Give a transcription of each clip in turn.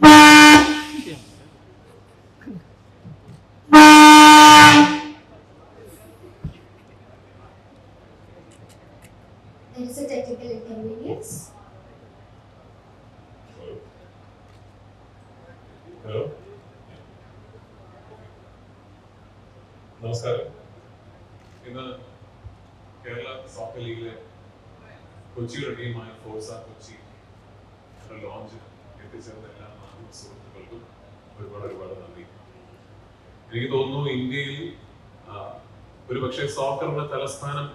There is a technical inconvenience. Hello, നമസ്കാരം. ഇന്ന് Kerala soccer ലീഗിലെ കൊച്ചിയുടെ ടീമായ ഫോഴ്സ കൊച്ചി ലോഞ്ച് എത്തിച്ചേർന്ന എല്ലാ മാധ്യമ സുഹൃത്തുക്കൾക്കും ഒരുപാട് നന്ദി. എനിക്ക് തോന്നുന്നു ഇന്ത്യയിൽ ഒരുപക്ഷെ സോക്കറിന്റെ തലസ്ഥാനം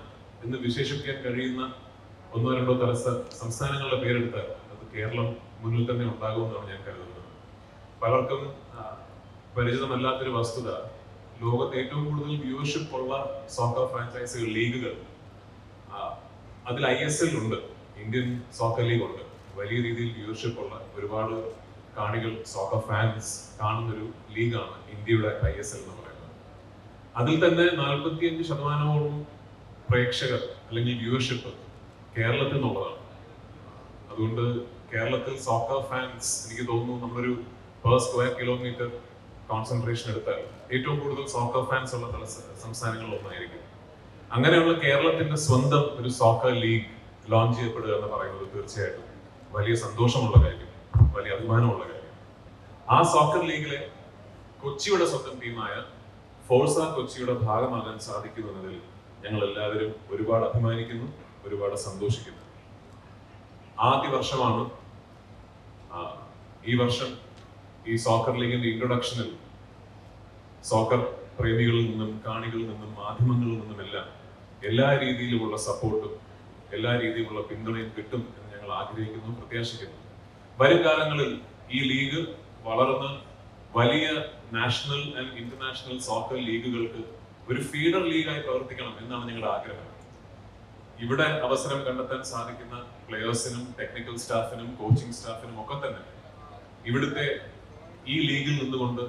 എന്ന് വിശേഷിപ്പിക്കാൻ കഴിയുന്ന ഒന്നോ രണ്ടോ സംസ്ഥാനങ്ങളുടെ പേരെടുത്താൽ അത് കേരളം മുന്നിൽ തന്നെ ഉണ്ടാകുമെന്നാണ് ഞാൻ കരുതുന്നത്. പലർക്കും പരിചിതമല്ലാത്തൊരു വസ്തുത, ലോകത്ത് ഏറ്റവും കൂടുതൽ വ്യൂവർഷിപ്പ് ഉള്ള സോക്കർ ഫ്രാഞ്ചൈസികൾ, ലീഗുകൾ, അതിൽ ISL ഉണ്ട്, ഇന്ത്യൻ സോക്കർ ലീഗ് ഉണ്ട്. വലിയ രീതിയിൽ വ്യൂവർഷിപ്പ് ഉള്ള ഒരുപാട് കാണികൾ, സോക്കർ ഫാൻസ് കാണുന്നൊരു ലീഗാണ് ഇന്ത്യയുടെ ISL എന്ന് പറയുന്നത്. അതിൽ തന്നെ 45% പ്രേക്ഷകർ അല്ലെങ്കിൽ വ്യൂവർഷിപ്പ് കേരളത്തിൽ നിന്നുള്ളതാണ്. അതുകൊണ്ട് കേരളത്തിൽ സോക്കർ ഫാൻസ്, എനിക്ക് തോന്നുന്നു നമ്മളൊരു പെർ സ്ക്വയർ കിലോമീറ്റർ കോൺസെൻട്രേഷൻ എടുത്താൽ ഏറ്റവും കൂടുതൽ സോക്കർ ഫാൻസ് ഉള്ള സംസ്ഥാനങ്ങളിൽ ഒന്നായിരിക്കും. അങ്ങനെയുള്ള കേരളത്തിന്റെ സ്വന്തം ഒരു സോക്കർ ലീഗ് ലോഞ്ച് ചെയ്യപ്പെടുക എന്ന് പറയുന്നത് തീർച്ചയായിട്ടും വലിയ സന്തോഷമുള്ള കാര്യം, വലിയ അഭിമാനമുള്ള കാര്യം. ആ സോക്കർ ലീഗിലെ കൊച്ചിയുടെ സ്വന്തം ടീമായ ഫോഴ്സ കൊച്ചിയുടെ ഭാഗമാകാൻ സാധിക്കുന്നതിൽ ഞങ്ങൾ എല്ലാവരും ഒരുപാട് അഭിമാനിക്കുന്നു, ഒരുപാട് സന്തോഷിക്കുന്നു. ആദ്യ വർഷമാണ്. ഈ വർഷം ഈ സോക്കർ ലീഗിന്റെ ഇൻട്രൊഡക്ഷനിൽ സോക്കർ പ്രേമികളിൽ നിന്നും, കാണികളിൽ നിന്നും, മാധ്യമങ്ങളിൽ നിന്നുമെല്ലാം എല്ലാ രീതിയിലുമുള്ള സപ്പോർട്ടും എല്ലാ രീതിയിലുള്ള പിന്തുണയും കിട്ടും എന്ന് ഞങ്ങൾ ആഗ്രഹിക്കുന്നു, പ്രത്യാശിക്കുന്നു. വരും കാലങ്ങളിൽ ഈ ലീഗ് വളർന്ന് വലിയ നാഷണൽ ആൻഡ് ഇന്റർനാഷണൽ സോക്കർ ലീഗുകൾക്ക് ഒരു ഫീഡർ ലീഗായി പ്രവർത്തിക്കണം എന്നാണ് ഞങ്ങളുടെ ആഗ്രഹം. ഇവിടെ അവസരം കണ്ടെത്താൻ സാധിക്കുന്ന പ്ലെയേഴ്സിനും ടെക്നിക്കൽ സ്റ്റാഫിനും കോച്ചിങ് സ്റ്റാഫിനും ഒക്കെ തന്നെ ഇവിടുത്തെ ഈ ലീഗിൽ നിന്നുകൊണ്ട്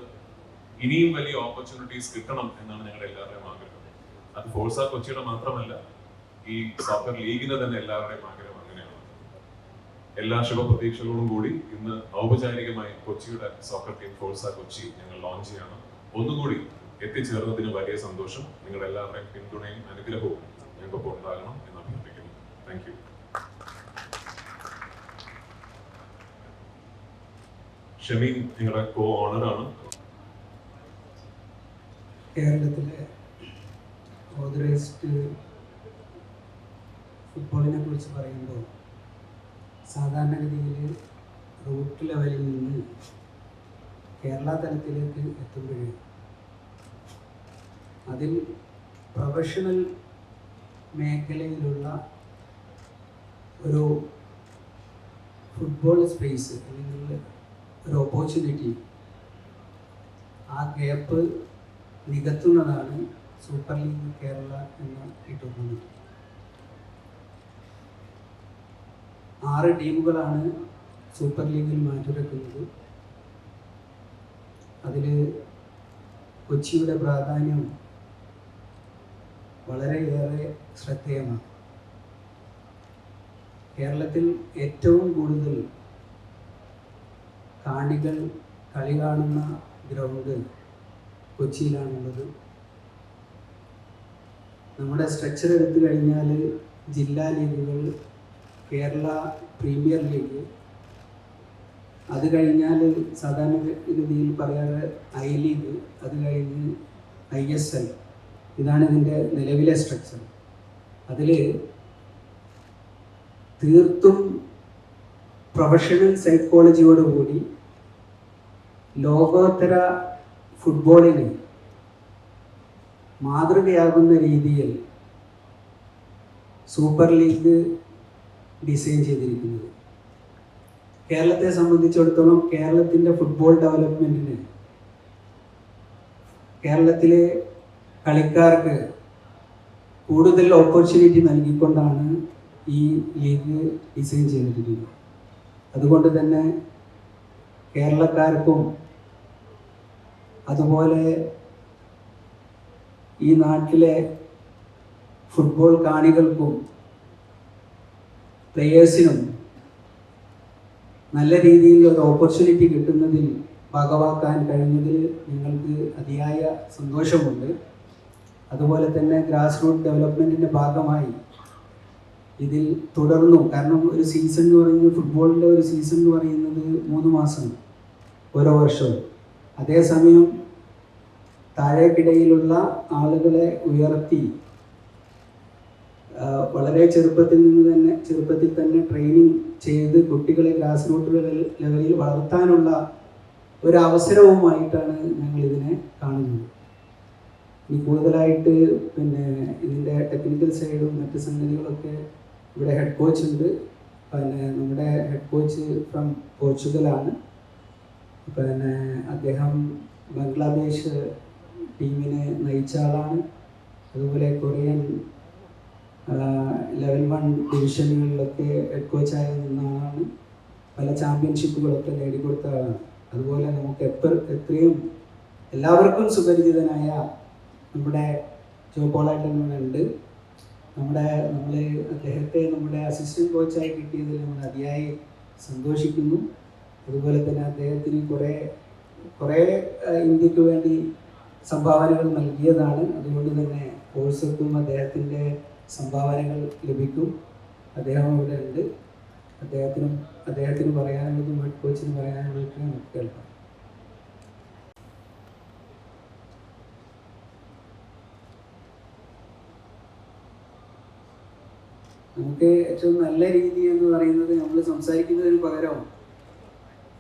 ഇനിയും വലിയ ഓപ്പർച്യൂണിറ്റീസ് കിട്ടണം എന്നാണ് ഞങ്ങളുടെ എല്ലാവരുടെയും ആഗ്രഹം. അത് ഫോഴ്സ കൊച്ചിയുടെ മാത്രമല്ല, ഈ സോക്കർ ലീഗിന്റെ തന്നെ എല്ലാവരുടെയും ആഗ്രഹം അങ്ങനെയാണ്. എല്ലാ ശുഭപ്രതീക്ഷകളോടും കൂടി ഇന്ന് ഔപചാരികമായി കൊച്ചിയുടെ സോക്കർ ടീം ഫോഴ്സ കൊച്ചി ഞങ്ങൾ ലോഞ്ച് ചെയ്യണം. ഒന്നുകൂടി എത്തിച്ചേർന്നതിന് വലിയ സന്തോഷം. നിങ്ങളുടെ എല്ലാവരുടെയും പിന്തുണയും അനുഗ്രഹവും ഞങ്ങൾക്കൊപ്പം ഉണ്ടാകണം എന്ന് അഭ്യർത്ഥിക്കുന്നു. Thank you. ഷമീൻ നിങ്ങളുടെ കോ ഓണറാണ്. കേരളത്തിലെ ഓതറൈസ്ഡ് ഫുട്ബോളിനെ കുറിച്ച് പറയുമ്പോൾ സാധാരണഗതിയിൽ റൂട്ട് ലെവലിൽ നിന്ന് കേരള തലത്തിലേക്ക് എത്തുമ്പോൾ അതിൽ പ്രൊഫഷണൽ മേഖലയിലുള്ള ഒരു ഫുട്ബോൾ സ്പേസ് അല്ലെങ്കിൽ ഒരു ഓപ്പർച്യൂണിറ്റി, ആ ഗ്യാപ്പ് നികത്തുന്നതാണ് സൂപ്പർ ലീഗ് കേരള എന്ന ഈ ടൂർണമെൻറ്റ്. 6 ടീമുകളാണ് സൂപ്പർ ലീഗിൽ മാറ്റുരക്കുന്നത്. അതിൽ കൊച്ചിയുടെ പ്രാധാന്യം വളരെയേറെ ശ്രദ്ധേയമാണ്. കേരളത്തിൽ ഏറ്റവും കൂടുതൽ കാണികൾ കളി കാണുന്ന ഗ്രൗണ്ട് കൊച്ചിയിലാണുള്ളത്. നമ്മുടെ സ്ട്രക്ചർ എടുത്തു കഴിഞ്ഞാൽ ജില്ലാ ലീഗുകൾ, കേരള പ്രീമിയർ ലീഗ്, അത് കഴിഞ്ഞാൽ സാധാരണ രീതിയിൽ പറയാറ് ഐ ലീഗ്, അത് കഴിഞ്ഞ് ISL. ഇതാണ് ഇതിൻ്റെ നിലവിലെ സ്ട്രക്ചർ. അതിൽ തീർത്തും പ്രൊഫഷണൽ സൈക്കോളജിയോടുകൂടി ലോകോത്തര ഫുട്ബോളിന് മാതൃകയാകുന്ന രീതിയിൽ സൂപ്പർ ലീഗ് ഡിസൈൻ ചെയ്തിരിക്കുന്നത്. കേരളത്തെ സംബന്ധിച്ചിടത്തോളം കേരളത്തിൻ്റെ ഫുട്ബോൾ ഡെവലപ്മെൻറ്റിന്, കേരളത്തിലെ കളിക്കാർക്ക് കൂടുതൽ ഓപ്പർച്യൂണിറ്റി നൽകിക്കൊണ്ടാണ് ഈ ലീഗ് ഡിസൈൻ ചെയ്തിരിക്കുന്നത്. അതുകൊണ്ട് തന്നെ കേരളക്കാർക്കും അതുപോലെ ഈ നാട്ടിലെ ഫുട്ബോൾ കാണികൾക്കും പ്ലെയേഴ്സിനും നല്ല രീതിയിൽ ഒരു ഓപ്പർച്യൂണിറ്റി കിട്ടുന്നതിൽ ഭാഗമാക്കാൻ കഴിഞ്ഞതിൽ ഞങ്ങൾക്ക് അതിയായ സന്തോഷമുണ്ട്. അതുപോലെ തന്നെ ഗ്രാസ് റൂട്ട് ഡെവലപ്മെൻറ്റിൻ്റെ ഭാഗമായി ഇതിൽ തുടർന്നു. കാരണം ഒരു സീസൺ എന്ന് പറയുന്നത്, ഫുട്ബോളിൻ്റെ ഒരു സീസൺ എന്ന് പറയുന്നത് 3 മാസം ഓരോ വർഷവും. അതേസമയം താഴേക്കിടയിലുള്ള ആളുകളെ ഉയർത്തി വളരെ ചെറുപ്പത്തിൽ തന്നെ ട്രെയിനിങ് ചെയ്ത് കുട്ടികളെ ഗ്രാസ് റൂട്ട് ലെവലിൽ വളർത്താനുള്ള ഒരു അവസരവുമായിട്ടാണ് ഞങ്ങൾ ഇതിനെ കാണുന്നത്. ഇനി കൂടുതലായിട്ട് പിന്നെ ഇതിൻ്റെ ടെക്നിക്കൽ സൈഡും മറ്റ് സംഗതികളൊക്കെ ഇവിടെ ഹെഡ് കോച്ച് ഉണ്ട്. പിന്നെ നമ്മുടെ ഹെഡ് കോച്ച് ഫ്രം പോർച്ചുഗലാണ്. പിന്നെ അദ്ദേഹം ബംഗ്ലാദേശ് ടീമിനെ നയിച്ച ആളാണ്. അതുപോലെ കൊറിയൻ ലെവൽ 1 ഡിവിഷനുകളിലൊക്കെ ഹെഡ് കോച്ചായി നിന്ന ആളാണ്. പല ചാമ്പ്യൻഷിപ്പുകളൊക്കെ നേടിക്കൊടുത്ത ആളാണ്. അതുപോലെ നമുക്ക് എത്രയും എല്ലാവർക്കും സുപരിചിതനായ നമ്മുടെ ജോ പോളായിട്ടുണ്ട്. നമ്മൾ അദ്ദേഹത്തെ നമ്മുടെ അസിസ്റ്റൻറ്റ് കോച്ചായി കിട്ടിയതിൽ നമ്മൾ അതിയായി സന്തോഷിക്കുന്നു. അതുപോലെ തന്നെ അദ്ദേഹത്തിന് കുറേ ഇന്ത്യക്ക് വേണ്ടി സംഭാവനകൾ നൽകിയതാണ്. അതുകൊണ്ട് തന്നെ കോഴ്സർക്കും അദ്ദേഹത്തിൻ്റെ സംഭാവനകൾ ലഭിക്കും. അദ്ദേഹം ഇവിടെ ഉണ്ട്. അദ്ദേഹത്തിന് പറയാനുള്ളതും ഹെഡ് കോച്ചിന് പറയാനുള്ളതൊക്കെ നമുക്ക് കേൾക്കാം. നമുക്ക് ഏറ്റവും നല്ല രീതി എന്ന് പറയുന്നത്, നമ്മൾ സംസാരിക്കുന്നതിന് പകരം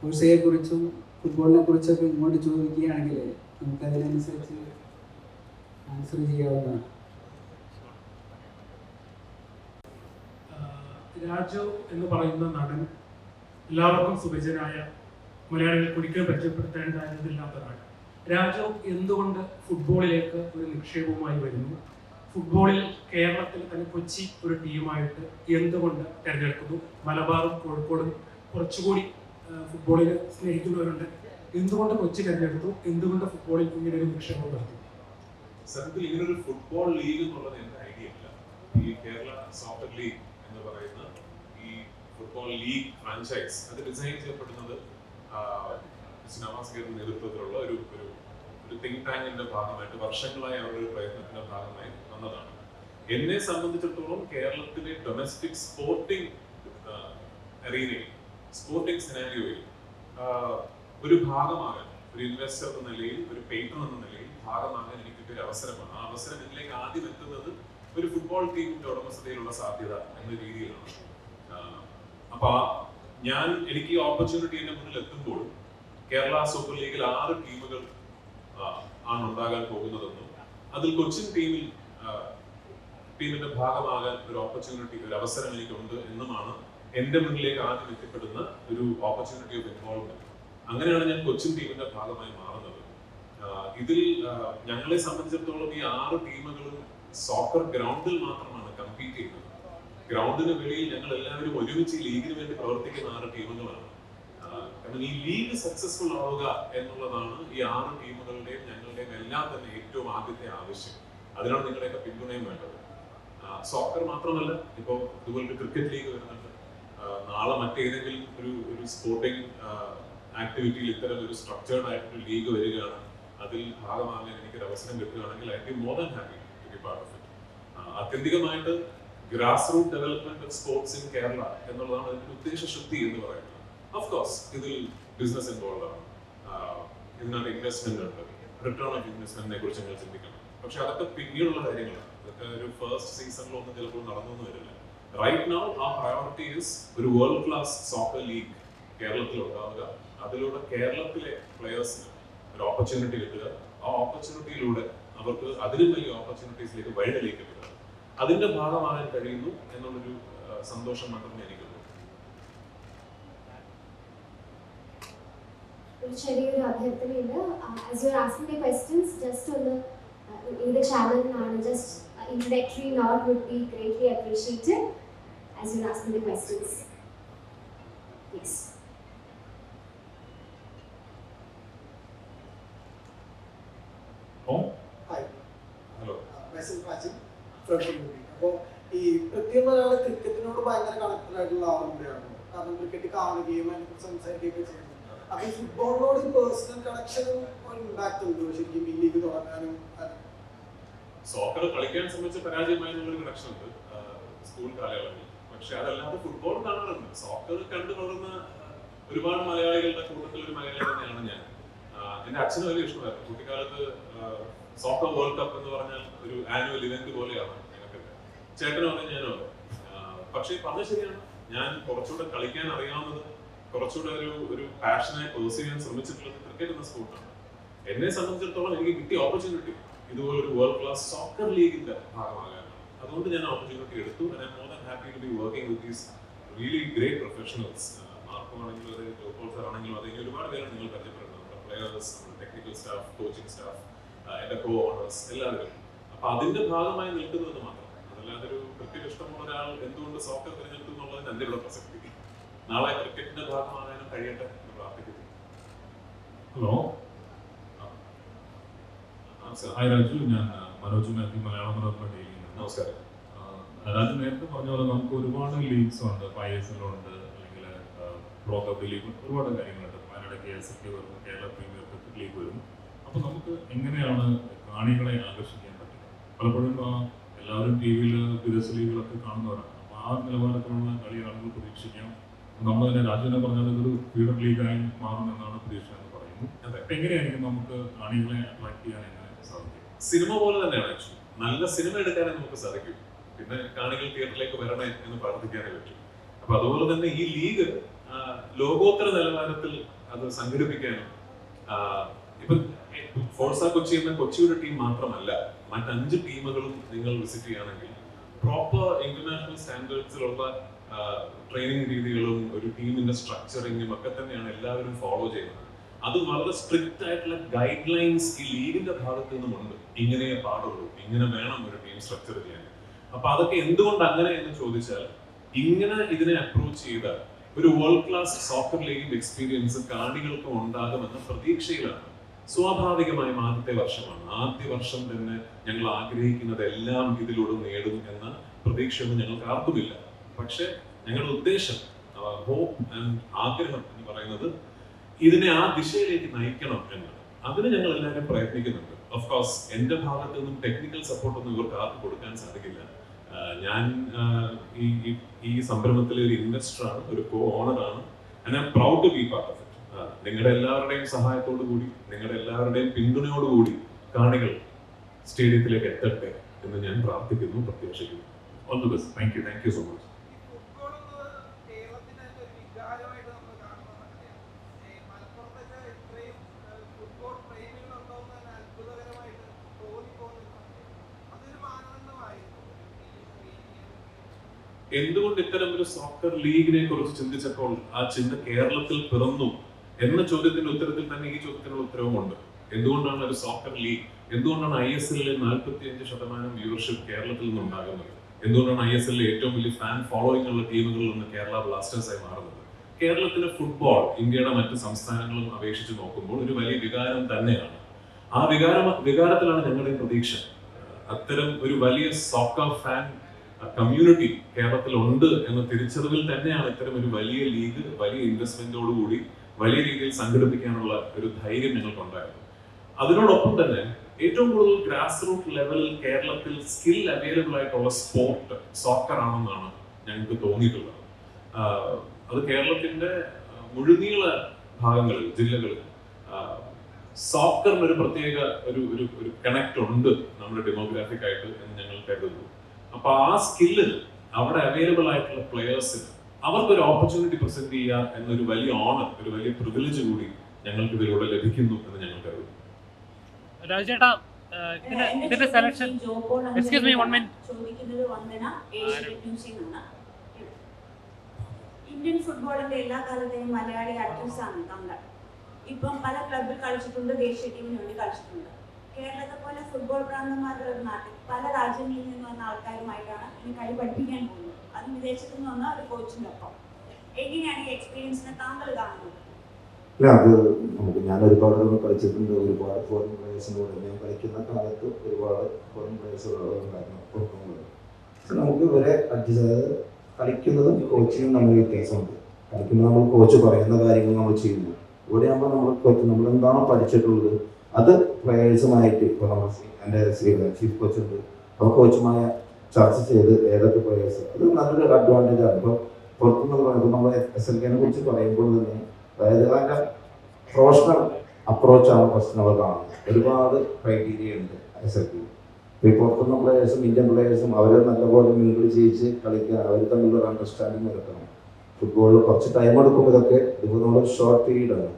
കോഴ്സയെക്കുറിച്ചും ഫുട്ബോളിനെ കുറിച്ചൊക്കെ ഇങ്ങോട്ട് ചോദിക്കുകയാണെങ്കിൽ നമുക്കതിനനുസരിച്ച് ആൻസർ ചെയ്യാവുന്നതാണ്. രാജു എന്ന് പറയുന്ന നടൻ എല്ലാവർക്കും സുപരിചിതനായ, മലയാളികൾക്ക് ഒരിക്കലും പരിചയപ്പെടുത്തേണ്ടതില്ലാത്ത നടൻ. രാജു എന്തുകൊണ്ട് ഫുട്ബോളിലേക്ക് ഒരു നിക്ഷേപവുമായി വരുന്നു? ഫുട്ബോളിൽ കേരളത്തിൽ തന്നെ കൊച്ചി ഒരു ടീമായിട്ട് എന്തുകൊണ്ട് തിരഞ്ഞെടുക്കുന്നു? മലബാറും കോഴിക്കോടും കുറച്ചുകൂടി ഫുട്ബോളിൽ സ്നേഹിക്കുന്നവരുണ്ട്. എന്തുകൊണ്ട് കൊച്ചി തിരഞ്ഞെടുത്തു? എന്തുകൊണ്ട് ഫുട്ബോളിൽ ഇങ്ങനെ ഒരു നിക്ഷേപം നടത്തി? സത്യത്തിൽ ഇങ്ങനൊരു ഫുട്ബോൾ ലീഗ് എന്നുള്ളത് എൻ്റെ ഐഡിയ ഇല്ല. ഈ കേരള സോക്കർ ലീഗ് എന്ന് പറയുന്ന ഈ ഫുട്ബോൾ ലീഗ് ഫ്രാഞ്ചൈസ് അത് ഡിസൈൻ ചെയ്യപ്പെടുന്നത് നവാസ് നേതൃത്വത്തിലുള്ള ഒരു തിങ്ക് ടാങ്കിന്റെ ഭാഗമായിട്ട് വർഷങ്ങളായി അവരുടെ ഒരു പ്രയത്നത്തിന്റെ ഭാഗമായി വന്നതാണ്. എന്നെ സംബന്ധിച്ചിടത്തോളം കേരളത്തിലെ ഡൊമസ്റ്റിക് സ്പോർട്ടിംഗ് അറീനയിൽ, സ്പോർട്ടിംഗ് സിനാരിയോയിൽ ഒരു ഭാഗമാകാൻ, ഒരു ഇൻവെസ്റ്റർ എന്ന നിലയിൽ, ഒരു പേറ്റർ എന്ന നിലയിൽ ഭാഗമാകാൻ എനിക്ക് കിട്ടിയ അവസരമാണ്. ആ അവസരം ഇതിലേക്ക് ആദ്യം എത്തുന്നത് ഒരു ഫുട്ബോൾ ടീമിന്റെ ഉടമസ്ഥതയിലുള്ള സാധ്യത എന്ന രീതിയിലാണ്. അപ്പൊ എനിക്ക് ഈ ഓപ്പർച്യൂണിറ്റി എന്റെ മുന്നിൽ എത്തുമ്പോൾ കേരള സൂപ്പർ ലീഗിൽ 6 ടീമുകൾ ആണ് ഉണ്ടാകാൻ പോകുന്നതെന്നും അതിൽ കൊച്ചിൻ ടീമിന്റെ ഭാഗമാകാൻ ഒരു ഓപ്പർച്യൂണിറ്റി, ഒരു അവസരം എനിക്കുണ്ട് എന്നുമാണ് എന്റെ മുന്നിലേക്ക് ആദ്യം എത്തിപ്പെടുന്ന ഒരു ഓപ്പർച്യൂണിറ്റി ഓഫ് ഇൻവോൾവ്മെന്റ്. അങ്ങനെയാണ് ഞാൻ കൊച്ചിൻ ടീമിന്റെ ഭാഗമായി മാറുന്നത്. ഇതിൽ ഞങ്ങളെ സംബന്ധിച്ചിടത്തോളം ഈ 6 ടീമുകളും സോക്കർ ഗ്രൗണ്ടിൽ മാത്രമാണ് കമ്പീറ്റ് ചെയ്യുന്നത്. ഗ്രൗണ്ടിന് വെളിയിൽ ഞങ്ങൾ എല്ലാവരും ഒരുമിച്ച് ലീഗിന് വേണ്ടി പ്രവർത്തിക്കുന്ന 6 ടീമുകളാണ്. കാരണം ഈ ലീഗ് സക്സസ്ഫുൾ ആവുക എന്നുള്ളതാണ് ഈ 6 ടീമുകളുടെയും ഞങ്ങളുടെയും എല്ലാം തന്നെ ഏറ്റവും ആദ്യത്തെ ആവശ്യം. അതിനാണ് നിങ്ങളുടെയൊക്കെ പിന്തുണയും വേണ്ടത്. സോക്കർ മാത്രമല്ല, ഇപ്പോൾ ഇതുപോലൊരു ക്രിക്കറ്റ് ലീഗ് വരുന്നുണ്ട്. നാളെ മറ്റേതെങ്കിലും ഒരു സ്പോർട്ടിംഗ് ആക്ടിവിറ്റിയിൽ ഇത്തരം ഒരു സ്ട്രക്ചേർഡ് ആയിട്ടൊരു ലീഗ് വരികയാണ്. അതിൽ ഭാഗമാകാൻ എനിക്കൊരു അവസരം കിട്ടുകയാണെങ്കിൽ I be more than happy to be part of it. ആത്യന്തികമായിട്ട് grass root development of sports in Kerala എന്നുള്ളതാണ് അതിന്റെ ഉദ്ദേശശുദ്ധി എന്ന് പറയുന്നത്. ഓഫ് കോഴ്സ് ഇതിൽ ബിസിനസ് ഇൻവോൾവ് ആണ്, ഇതിനകത്ത് ഇൻവെസ്റ്റ്മെന്റ് ഉണ്ട്, റിട്ടേൺ ഓഫ് ഇൻവെസ്റ്റ്മെന്റിനെ കുറിച്ച് നിങ്ങൾ ചിന്തിക്കണം. പക്ഷെ അതൊക്കെ പിന്നീടുള്ള കാര്യങ്ങളാണ്. ഇതൊക്കെ ഒരു ഫസ്റ്റ് സീസണിലൊന്നും ചിലപ്പോൾ നടന്നൊന്നും വരില്ല. റൈറ്റ് നൗ ആ പ്രയോറിറ്റി ഈസ് ഒരു വേൾഡ് ക്ലാസ് സോക്കർ ലീഗ് കേരളത്തിൽ ഉണ്ടാവുക. അതിലൂടെ കേരളത്തിലെ പ്ലെയേഴ്സിന് ഒരു ഓപ്പർച്യൂണിറ്റി കിട്ടുക. ആ ഓപ്പർച്യൂണിറ്റിയിലൂടെ അവർക്ക് അതിലും വലിയ ഓപ്പർച്യൂണിറ്റീസിലേക്ക് വഴിതെളിയിക്കപ്പെടുക. അതിന്റെ ഭാഗമാകാൻ കഴിയുന്നു എന്നുള്ളൊരു സന്തോഷം മാത്രമേ എനിക്കുള്ളൂ. ചെറിയൊരു അഭ്യർത്ഥനയുണ്ട്. As you are asking the questions just ഒന്ന് ഏത് ചാനലിനാണ് just introductory note would be greatly appreciated as you ask me the questions. Yes. Oh. Hi. Hello. Myself Rajin from Pulveri. അപ്പോൾ ഈ പ്രത്യേക മലയാള ക്രിക്കറ്റിനോട് ഭയങ്കര കണക്റ്റഡ് ആയിട്ടുള്ള ആളും കൂടിയാണ്. കാരണം ക്രിക്കറ്റ് കാണുകയും അതിനെക്കുറിച്ച് സംസാരിക്കുകയൊക്കെ ചെയ്യുന്നു. അപ്പൊ ഈ ഫുട്ബോളിനോട് പേഴ്സണൽ കണക്ഷനും ഒരു ഇമ്പാക്ട് ഉണ്ടോ ശരിക്കും ഈ ലീഗ് തുടങ്ങാനും? സോക്കർ കളിക്കാൻ സംബന്ധിച്ച് പരാജയമായെന്നുള്ളൊരു കണക്ഷൻ ഉണ്ട് സ്കൂൾ കാലയളവിൽ. പക്ഷെ അതല്ലാതെ ഫുട്ബോൾ കാണാറുണ്ട്. സോക്കർ കണ്ടു വളർന്ന ഒരുപാട് മലയാളികളുടെ കൂട്ടത്തിൽ ഒരു മലയാളി തന്നെയാണ് ഞാൻ. എന്റെ അച്ഛന് വലിയ ഇഷ്ടമായിരുന്നു. കുട്ടിക്കാലത്ത് സോക്കർ വേൾഡ് കപ്പ് എന്ന് പറഞ്ഞാൽ ഒരു ആനുവൽ ഇവന്റ് പോലെയാണ് ഞങ്ങൾക്കൊക്കെ. ചേട്ടനും അതെ, ഞാനും അതെ. പക്ഷെ പറഞ്ഞത് ശരിയാണ്, ഞാൻ കുറച്ചുകൂടെ കളിക്കാൻ അറിയാവുന്നത്, കുറച്ചുകൂടെ ഒരു പാഷനായി പേഴ്സ്യൂ ചെയ്യാൻ ശ്രമിച്ചിട്ടുള്ളത് ക്രിക്കറ്റ് എന്ന സ്പോർട്ടാണ്. എന്നെ സംബന്ധിച്ചിടത്തോളം എനിക്ക് കിട്ടിയ ഓപ്പർച്യൂണിറ്റി ഇതുപോലൊരു വേൾഡ് ക്ലാസ് സോക്കർ ലീഗിന്റെ ഭാഗമാകാനാണ്. അതുകൊണ്ട് ഞാൻ ഓപ്പർച്യൂണിറ്റി എടുത്തു. I am more than happy to be working with these really great professionals. Marco ആണെങ്കിലും അതെ, ജോപ്പോൾ സാർ ആണെങ്കിലും അതെ, ഒരുപാട് പേരാണ് നിങ്ങൾ പരിചയപ്പെടുന്നത്. നമ്മുടെ പ്ലെയേഴ്സ്, നമ്മുടെ ടെക്നിക്കൽ സ്റ്റാഫ്, കോച്ചിങ് സ്റ്റാഫ്, എന്റെ കോ ഓണേഴ്സ് എല്ലാവരും. അപ്പൊ അതിന്റെ ഭാഗമായി നിൽക്കുന്നത് മാത്രം. അതല്ലാതെ ഒരു ക്രിക്കറ്റ് ഇഷ്ടമുള്ള ഒരാൾ എന്തുകൊണ്ട് സോക്കർ തിരഞ്ഞെടുത്തു എന്നുള്ളതിന് എന്റെ ഇവിടെ പ്രസക്തി. നാളെ ക്രിക്കറ്റിന്റെ ഭാഗമാകാനും കഴിയട്ടെ എന്ന് പ്രാർത്ഥിക്കുന്നു. ഹലോ, ഹായ് രാജു, ഞാൻ മനോജ് മാത്യു, മലയാളം മനോരമ ഡെയിലി. നമസ്കാരം. രാജു നേരത്തെ പറഞ്ഞ പോലെ നമുക്ക് ഒരുപാട് ലീഗ്സ് ഉണ്ട്. ISL ഉണ്ട്, അല്ലെങ്കിൽ പ്രോ കബഡി ലീഗ്, ഒരുപാട് കാര്യങ്ങളുണ്ട്. അതിനിടെ KSL വരുന്നു, കേരള പ്രീമിയർ ക്രിക്കറ്റ് ലീഗ് വരുന്നു. അപ്പോൾ നമുക്ക് എങ്ങനെയാണ് കാണികളെ ആകർഷിക്കാൻ പറ്റുക? പലപ്പോഴും എല്ലാവരും TV-യിൽ വിദേശ ലീഗുകളൊക്കെ കാണുന്നവരാണ്. അപ്പോൾ ആ നിലവാരത്തിലുള്ള കളി ആളുകൾ പ്രതീക്ഷിക്കാം. നമ്മൾ തന്നെ രാജു തന്നെ പറഞ്ഞാൽ ഇതൊരു ഫീഡർ ലീഗായി മാറുമെന്നാണ് പ്രതീക്ഷ എന്ന് പറയുന്നു. അപ്പോൾ എങ്ങനെയായിരിക്കും നമുക്ക് കാണികളെ അട്രാക്ട് ചെയ്യാൻ എങ്ങനെ സാധിക്കും? സിനിമ പോലെ തന്നെയാണ് ആക്ച്വലി. നല്ല സിനിമ എടുക്കാനേ നമുക്ക് സാധിക്കും. പിന്നെ കാണികൾ തിയേറ്ററിലേക്ക് വരണേ എന്ന് പ്രാർത്ഥിക്കാനേ പറ്റും. അപ്പൊ അതുപോലെ തന്നെ ഈ ലീഗ് ലോകോത്തര നിലവാരത്തിൽ അത് സംഘടിപ്പിക്കാനും ഇപ്പൊ ഫോഴ്സ കൊച്ചി എന്ന കൊച്ചിയുടെ ടീം മാത്രമല്ല, മറ്റ് 5 ടീമുകളും നിങ്ങൾ വിസിറ്റ് ചെയ്യുകയാണെങ്കിൽ പ്രോപ്പർ ഇന്റർനാഷണൽ സ്റ്റാൻഡേർഡ്സിലുള്ള ട്രെയിനിങ് രീതികളും ഒരു ടീമിന്റെ സ്ട്രക്ചറിങ്ങും ഒക്കെ തന്നെയാണ് എല്ലാവരും ഫോളോ ചെയ്യുന്നത്. അത് വളരെ സ്ട്രിക്റ്റ് ആയിട്ടുള്ള ഗൈഡ് ലൈൻസ് ഈ ലീഗിന്റെ ഭാഗത്ത് നിന്നുമുണ്ട്. ഇങ്ങനെ പാടുള്ളൂ, ഇങ്ങനെ വേണം ഒരു ടീം സ്ട്രക്ചർ ചെയ്യാൻ. അപ്പൊ അതൊക്കെ എന്തുകൊണ്ട് അങ്ങനെ എന്ന് ചോദിച്ചാൽ, ഇങ്ങനെ ഇതിനെ അപ്രോച്ച് ചെയ്ത ഒരു വേൾഡ് ക്ലാസ് സോക്കർ ലീഗിന്റെ എക്സ്പീരിയൻസ് കാണികൾക്ക് ഉണ്ടാകുമെന്ന പ്രതീക്ഷയിലാണ്. സ്വാഭാവികമായും ആദ്യ വർഷം തന്നെ ഞങ്ങൾ ആഗ്രഹിക്കുന്നതെല്ലാം ഇതിലൂടെ നേടും എന്ന പ്രതീക്ഷയൊന്നും ഞങ്ങൾക്ക് ആർക്കുമില്ല. പക്ഷെ ഞങ്ങളുടെ ഉദ്ദേശം, ഹോപ്പ് ആൻഡ് ആഗ്രഹം എന്ന് പറയുന്നത് ഇതിനെ ആ ദിശയിലേക്ക് നയിക്കണം എന്നാണ്. അതിന് ഞങ്ങൾ എല്ലാവരും പ്രയത്നിക്കുന്നുണ്ട്. ഓഫ് കോഴ്സ് എന്റെ ഭാഗത്ത് നിന്നും ടെക്നിക്കൽ സപ്പോർട്ടൊന്നും ഇവർക്ക് ആർക്കും കൊടുക്കാൻ സാധിക്കില്ല. ഞാൻ ഈ സംരംഭത്തിലെ ഒരു ഇൻവെസ്റ്ററാണ്, ഒരു കോ ഓണറാണ്. And I am proud to be part of it. നിങ്ങളുടെ എല്ലാവരുടെയും സഹായത്തോടു കൂടി, നിങ്ങളുടെ എല്ലാവരുടെയും പിന്തുണയോടുകൂടി കാണികൾ സ്റ്റേഡിയത്തിലേക്ക് എത്തട്ടെ എന്ന് ഞാൻ പ്രാർത്ഥിക്കുന്നു, പ്രത്യാശിക്കുന്നു. All the best. Thank you so much. എന്തുകൊണ്ട് ഇത്തരം ഒരു സോക്കർ ലീഗിനെ കുറിച്ച് ചിന്തിച്ചപ്പോൾ ആ ചിന്ത കേരളത്തിൽ പിറന്നു എന്ന ചോദ്യത്തിന്റെ ഉത്തരത്തിൽ തന്നെ ഈ ചോദ്യത്തിനുള്ള ഉത്തരവുമുണ്ട്. എന്തുകൊണ്ടാണ് ഒരു സോക്കർ ലീഗ്, എന്തുകൊണ്ടാണ് ISL-ൽ 45% വ്യൂവർഷിപ്പ് കേരളത്തിൽ നിന്നുണ്ടാകുന്നത്, എന്തുകൊണ്ടാണ് ISL-ൽ ഏറ്റവും വലിയ ഫാൻ ഫോളോയിങ് ഉള്ള ടീമുകളിൽ നിന്ന് കേരള ബ്ലാസ്റ്റേഴ്സായി മാറുന്നത്? കേരളത്തിലെ ഫുട്ബോൾ ഇന്ത്യയുടെ മറ്റ് സംസ്ഥാനങ്ങളും അപേക്ഷിച്ച് നോക്കുമ്പോൾ ഒരു വലിയ വികാരം തന്നെയാണ്. ആ വികാരത്തിലാണ് ഞങ്ങളുടെ പ്രതീക്ഷ. അത്തരം ഒരു വലിയ സോക്കർ ഫാൻ കമ്മ്യൂണിറ്റി കേരളത്തിൽ ഉണ്ട് എന്ന തിരിച്ചറിവിൽ തന്നെയാണ് ഇത്തരം ഒരു വലിയ ലീഗ് വലിയ ഇൻവെസ്റ്റ്മെന്റോടുകൂടി വലിയ രീതിയിൽ സംഘടിപ്പിക്കാനുള്ള ഒരു ധൈര്യം ഞങ്ങൾക്കുണ്ടായിരുന്നു. അതിനോടൊപ്പം തന്നെ ഏറ്റവും കൂടുതൽ ഗ്രാസ് റൂട്ട് ലെവലിൽ കേരളത്തിൽ സ്കിൽ അവൈലബിൾ ആയിട്ടുള്ള സ്പോർട്ട് സോക്കർ ആണെന്നാണ് ഞങ്ങൾക്ക് തോന്നിയിട്ടുള്ളത്. അത് കേരളത്തിന്റെ മുഴുനീള ഭാഗങ്ങളിൽ, ജില്ലകളിൽ സോക്കറിന് ഒരു പ്രത്യേക ഒരു കണക്ട് ഉണ്ട് നമ്മുടെ ഡെമോഗ്രാഫിക് ആയിട്ട് എന്ന് ഞങ്ങൾ കരുതുന്നു. അപ്പൊ ആ സ്കില്ലിൽ അവിടെ അവൈലബിൾ ആയിട്ടുള്ള പ്ലെയേഴ്സിന് അവർക്കൊരു ഓപ്പർച്യൂണിറ്റി പ്രസന്റ് ചെയ്യുക എന്നൊരു വലിയ ഓണർ, ഒരു വലിയ പ്രിവിലേജ് കൂടി ഞങ്ങൾക്ക് ഇതിലൂടെ ലഭിക്കുന്നു എന്ന് ഞങ്ങൾ കരുതുന്നു. രാജേട്ടാ, ഇതിന്റെ സെലക്ഷൻ എക്സ്ക്യൂസ് മീ 1 മിനിറ്റ് ചോദിക്കുന്നത് വന്ദന ഏഷ്യനെറ്റ് ന്യൂസിൽ നിന്ന്. ഇന്ത്യൻ ഫുട്ബോളിന്റെ എല്ലാ കാലത്തെയും മലയാളി ആക്ടേഴ്സാണ് താങ്കൾ. ഇപ്പം പല ക്ലബിൽ കളിച്ചിട്ടുണ്ട്, ദേശീയ ടീമിന് വേണ്ടി കളിച്ചിട്ടുണ്ട്. കേരളത്തെ പോലെ ഫുട്ബോൾ പ്രാന്തന്മാരുടെ ഒരു നാട്ടിൽ പല രാജ്യങ്ങളിൽ നിന്ന് വന്ന ആൾക്കാരുമായിട്ടാണ് ഇനി കളി പഠിപ്പിക്കാൻ പോകുന്നത്. അത് വിദേശത്ത് നിന്ന് വന്ന ഒരു കോച്ചിന്റെ ഒപ്പം. എങ്ങനെയാണ് ഈ എക്സ്പീരിയൻസിനെ താങ്കൾ കാണുന്നത്? അല്ല, അത് നമുക്ക് ഞാൻ ഒരുപാട് കളിച്ചിട്ടുണ്ട്. ഒരുപാട് ഫോറിൻ പ്ലേയേഴ്സിൻ്റെ കൂടെ ഞാൻ കളിക്കുന്ന കാലത്ത് ഒരുപാട് ഫോറിൻ പ്ലേയേഴ്സുകളുണ്ടായിരുന്നു. നമുക്ക് ഇവരെ അഡ്ജസ്റ്റ്, അതായത് കളിക്കുന്നതും കോച്ചിങ്ങും നമ്മൾ വ്യത്യാസമുണ്ട്. കളിക്കുമ്പോൾ നമ്മൾ കോച്ച് പറയുന്ന കാര്യങ്ങൾ നമ്മൾ ചെയ്യുന്നു. ഇവിടെ ആകുമ്പോൾ നമ്മൾ എന്താണോ പഠിച്ചിട്ടുള്ളത് അത് പ്ലെയേഴ്സുമായിട്ട് ഇപ്പോൾ നമ്മൾ എൻ്റെ ചീഫ് കോച്ച് ഉണ്ട്, അപ്പോൾ കോച്ചുമായ ചർച്ച ചെയ്ത് ഏതൊക്കെ പ്ലെയേഴ്സ്, അത് നല്ലൊരു അഡ്വാൻറ്റേജ് ആണ്. ഇപ്പോൾ പുറത്തുനിന്ന് പറയുമ്പോൾ നമ്മൾ SLK കുറിച്ച് പറയുമ്പോൾ തന്നെ അതായത് അതിൻ്റെ പ്രൊഫഷണൽ അപ്രോച്ചാണ് ഫസ്റ്റ് നമ്മൾ കാണുന്നത്. ഒരുപാട് ക്രൈറ്റീരിയ ഉണ്ട് SLK. ഇപ്പോൾ ഈ പുറത്തുനിന്ന് പ്ലെയേഴ്സും ഇന്ത്യൻ പ്ലെയേഴ്സും അവരെ നല്ലപോലെ മിങ്കിൾ ചെയ്യിച്ച് കളിക്കാൻ അവർ തമ്മിലുള്ള അണ്ടർസ്റ്റാൻഡിങ് വരക്കണം. ഫുട്ബോളിൽ കുറച്ച് ടൈം എടുക്കുമ്പോൾ ഇതിപ്പോൾ നമ്മൾ ഷോർട്ട് പീരീഡാണ്,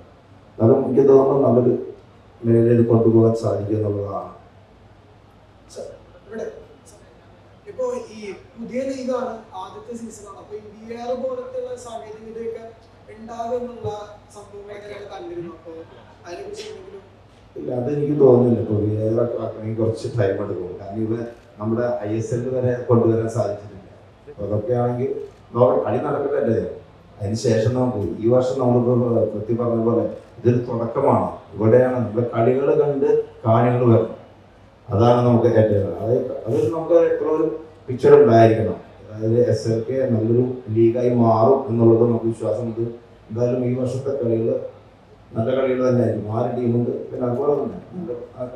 എന്നാലും എനിക്ക് തോന്നുന്നു നല്ലൊരു നിലയിൽ കൊണ്ടുപോകാൻ സാധിക്കും എന്നുള്ളതാണ്. ഇവിടെ ഇപ്പോ ഈ പുതിയ ലീഗാണ്, ആദ്യത്തെ സീസണാണ്, അപ്പൊ ഈ VR പോലത്തെ സാങ്കേതികതയൊക്കെ ഉണ്ടാകുന്നുള്ള സംഭവങ്ങളൊക്കെ കണ്ടിരുന്നു. അപ്പൊ അതിനെക്കുറിച്ച് എന്തെങ്കിലും? ഇല്ല, അതെനിക്ക് തോന്നുന്നില്ല. ഇപ്പോൾ VR ആക്കണമെങ്കിൽ കുറച്ച് ടൈം എടുക്കും. കാരണം ഇവ നമ്മുടെ ISL വരെ കൊണ്ടുവരാൻ സാധിച്ചിട്ടില്ല. അപ്പോൾ അതൊക്കെയാണെങ്കിൽ കളി നടക്കട്ടല്ലേ, അതിന് ശേഷം നമുക്ക് ഈ വർഷം നമ്മളിപ്പോൾ പ്രതി പറഞ്ഞ പോലെ ഇതൊരു തുടക്കമാണ്. ഇവിടെയാണ് നമ്മുടെ കളികൾ കണ്ട് കാണികൾ വരണം. അതാണ് നമുക്ക് ഏറ്റവും അതിൽ നമുക്ക് എപ്പോഴും ഒരു പിക്ചർ ഉണ്ടായിരിക്കണം. അതായത് SLK നല്ലൊരു ലീഗായി മാറും എന്നുള്ളത് നമുക്ക് വിശ്വാസമുണ്ട്. എന്തായാലും ഈ വർഷത്തെ കളികൾ നല്ല കളികൾ തന്നെയായിരിക്കും. 6 ടീമുണ്ട്. പിന്നെ അതുപോലെ തന്നെ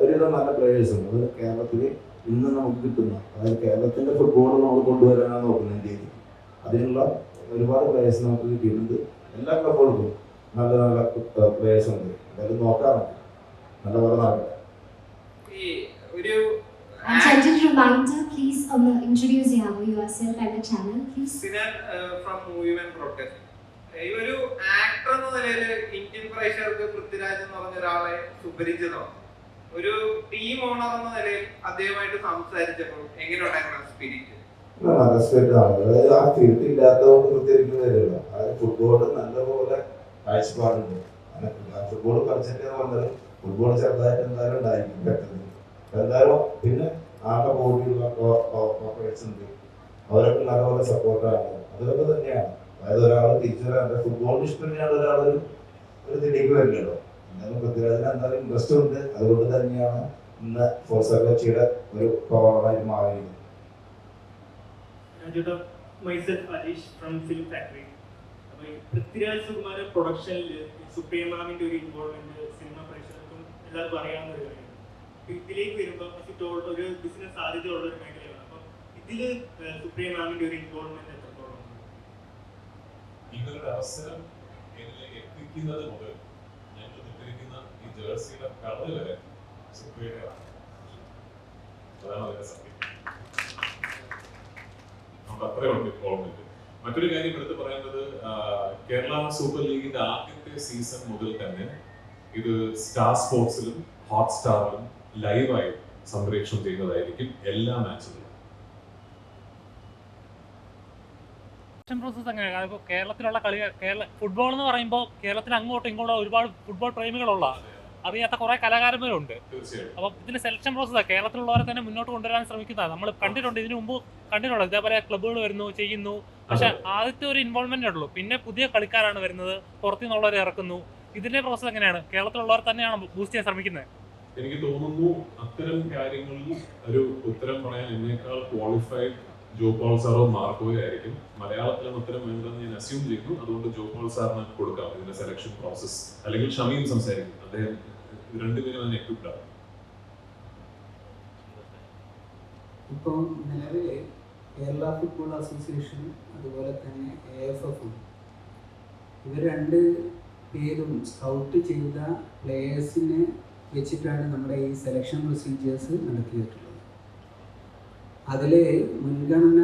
ഒരുവിധം നല്ല പ്ലേയേഴ്സുണ്ട്. അത് കേരളത്തിൽ ഇന്ന് നമുക്ക് കിട്ടുന്ന, അതായത് കേരളത്തിൻ്റെ ഫുട്ബോൾ നമ്മൾ കൊണ്ടുവരാനാണ് നോക്കുന്നത് ഇന്ത്യയിൽ. അതിനുള്ള ഒരുപാട് പ്ലേയേഴ്സ് നമുക്ക് കിട്ടിയിട്ടുണ്ട്. എല്ലാ ക്ലബുകൾക്കും നല്ല നല്ല പ്ലേയേഴ്സ് ഉണ്ട്. എന്തായാലും നോക്കാറുണ്ട്, നല്ല പോലെ നടക്കട്ടെ. Gentle reminder, please introduce yourself and the channel, please. From Women Protest. ഈ ഒരു ആക്ടർ എന്ന നിലയിൽ ഇന്ത്യൻ പ്രേക്ഷകർക്ക് പൃഥ്വിരാജ് എന്ന് പറഞ്ഞ ഒരാളെ സുപരിചിതമാണ്. ഒരു ടീം ഓണർ എന്ന നിലയിൽ അദ്ദേഹമായിട്ട് സംസാരിച്ചപ്പോൾ എങ്ങനെയുണ്ടായിരുന്നു സ്പിരിറ്റ്? അതായത് ആ ഫീൽഡ് ഇല്ലാത്തതുകൊണ്ട് പ്രത്യേകിക്കുന്നില്ല. അതായത് ഫുട്ബോൾ നല്ലപോലെ കാഴ്ചപ്പാടുണ്ട്. ഫുട്ബോൾ കളിച്ചിട്ട് പറഞ്ഞാൽ ഫുട്ബോൾ ചെറുതായിട്ട് എന്തായാലും ഉണ്ടായിരിക്കും പെട്ടെന്ന് എന്തായാലും. പിന്നെ ആകെ ബോഡിയുള്ള കോർപ്പറേറ്റ്സ് ഉണ്ട്, അവരൊക്കെ നല്ലപോലെ സപ്പോർട്ടാണ്. അതൊക്കെ തന്നെയാണ്. അതായത് ഒരാൾ തിരിച്ചുവരാൻ ഫുട്ബോളിന് ഇഷ്ടമില്ലാണ്ട് ഒരാൾ ഒരു ഇതിലേക്ക് വരില്ലല്ലോ. എന്തായാലും പൃഥ്വിരാജിന് എന്തായാലും ഇൻട്രസ്റ്റ് ഉണ്ട്. അതുകൊണ്ട് തന്നെയാണ് ഇന്ന് ഫോർസ കൊച്ചിയുടെ ഒരു പവറായിട്ട് മാറിയത്. പൃഥ്വിരാജ് സുകുമാരൻ പ്രൊഡക്ഷനിൽ സുപ്രീം മാമിന്റെ ഒരു ഇൻവോൾവ്മെന്റ് സിനിമ പ്രേക്ഷകർക്കും എല്ലാവർക്കും അറിയാവുന്ന ഒരു കാര്യമാണ്. ഇതിലേക്ക് വരുമ്പോൾ ഒരു ബിസിനസ് സാധ്യതയുള്ള ഒരു മേഖലയാണ്. അപ്പം ഇതില് സുപ്രീം മാമിന്റെ ഒരു ഇൻവോൾവ്മെന്റ് എത്രത്തോളം? നിങ്ങളുടെ അവസരം എന്നെ എത്തിക്കുന്നത് മുതൽ ഞങ്ങൾ ഇട്ടിരിക്കുന്ന ഈ ജേഴ്സിയുടെ കളർ വരെ സുപ്രിയയുടെ അതാണ് അതിന്റെ സത്യം. നമുക്ക് അത്രയുണ്ട് ഇൻവോൾവ്മെന്റ്. മറ്റൊരു കാര്യം എടുത്ത് പറയുന്നത്, കേരള സൂപ്പർ ലീഗിന്റെ ആദ്യത്തെ സീസൺ മുതൽ തന്നെ ഇത് സ്റ്റാർ സ്പോർട്സിലും ഹോട്ട്സ്റ്റാറിലും ലൈവായി സംപ്രേഷണം ചെയ്യുന്നതായിരിക്കും എല്ലാ മാച്ചുകളും. പ്രോസസ് എങ്ങനെയാണ്? ഇപ്പോൾ കേരളത്തിലുള്ള ഫുട്ബോൾ എന്ന് പറയുമ്പോൾ കേരളത്തിൽ അങ്ങോട്ടും ഇങ്ങോട്ടും ഒരുപാട് ഫുട്ബോൾ പ്രേമികളുള്ള അറിയാത്ത കുറെ കലാകാരന്മാരുണ്ട്. അപ്പൊ ഇതിന് സെലക്ഷൻ പ്രോസസ്സാണ് കേരളത്തിലുള്ളവരെ തന്നെ മുന്നോട്ട് കൊണ്ടുവരാൻ ശ്രമിക്കുന്നതാണ്. നമ്മൾ കണ്ടിട്ടുണ്ട്, ഇതിനു മുമ്പ് കണ്ടിട്ടുണ്ട് ഇതേപോലെ ക്ലബ്ബുകൾ വരുന്നു, ചെയ്യുന്നു. പക്ഷെ ആദ്യത്തെ ഒരു ഇൻവോൾവ്മെന്റ് ഉള്ളൂ. പിന്നെ പുതിയ കളിക്കാരാണ് വരുന്നത്, പുറത്തു നിന്നുള്ളവരെ ഇറക്കുന്നു. ഇതിന്റെ പ്രോസസ് എങ്ങനെയാണ്? കേരളത്തിലുള്ളവർ തന്നെയാണ് ബൂസ്റ്റ് ചെയ്യാൻ ശ്രമിക്കുന്നത്. എനിക്ക് തോന്നുന്നു അത്തരം കാര്യങ്ങളിൽ ഒരു ഉത്തരം പറയാൻ എന്നേക്കാൾ ക്വാളിഫൈഡ് ജോ പോൾ സാറോ മാർക്കോയോ ആയിരിക്കും. മലയാളത്തിലും ഉത്തരം വേണ്ടതെന്ന് ഞാൻ അസ്യൂം ചെയ്യുന്നു. അതുകൊണ്ട് ജോ പോൾ സാറിന് കൊടുക്കാം ഇതിന്റെ സെലക്ഷൻ പ്രോസസ്. അല്ലെങ്കിൽ ഷമീം സംസാരിക്കും, അദ്ദേഹം രണ്ടുപേരും അതിന് എക്വിപ്ഡ് ആണ്. ഇപ്പോൾ നിലവിൽ കേരള ഫുട്ബോൾ അസോസിയേഷൻ അതുപോലെ തന്നെ AFF ഇവർ രണ്ട് പേരും സ്കൗട്ട് ചെയ്ത പ്ലേയേഴ്സിനെ വെച്ചിട്ടാണ് നമ്മുടെ ഈ സെലക്ഷൻ പ്രൊസീജിയേഴ്സ് നടത്തിയിട്ടുള്ളത്. അതിൽ മുൻഗണന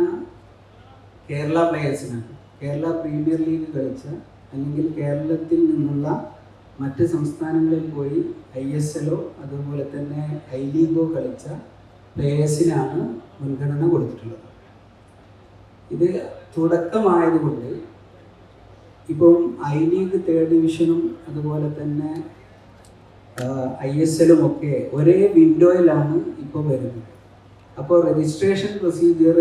കേരള പ്ലേയേഴ്സിനാണ്. കേരള പ്രീമിയർ ലീഗ് കളിച്ച അല്ലെങ്കിൽ കേരളത്തിൽ നിന്നുള്ള മറ്റ് സംസ്ഥാനങ്ങളിൽ പോയി ISL അതുപോലെ തന്നെ I ലീഗോ കളിച്ച പ്ലേയേഴ്സിനാണ് മുൻഗണന കൊടുത്തിട്ടുള്ളത്. ഇത് തുടക്കമായതുകൊണ്ട് ഇപ്പം I ലീഗ് 3rd ഡിവിഷനും അതുപോലെ തന്നെ ISL ഒക്കെ ഒരേ വിൻഡോയിലാണ് ഇപ്പോൾ വരുന്നത്. അപ്പോൾ രജിസ്ട്രേഷൻ പ്രൊസീജിയർ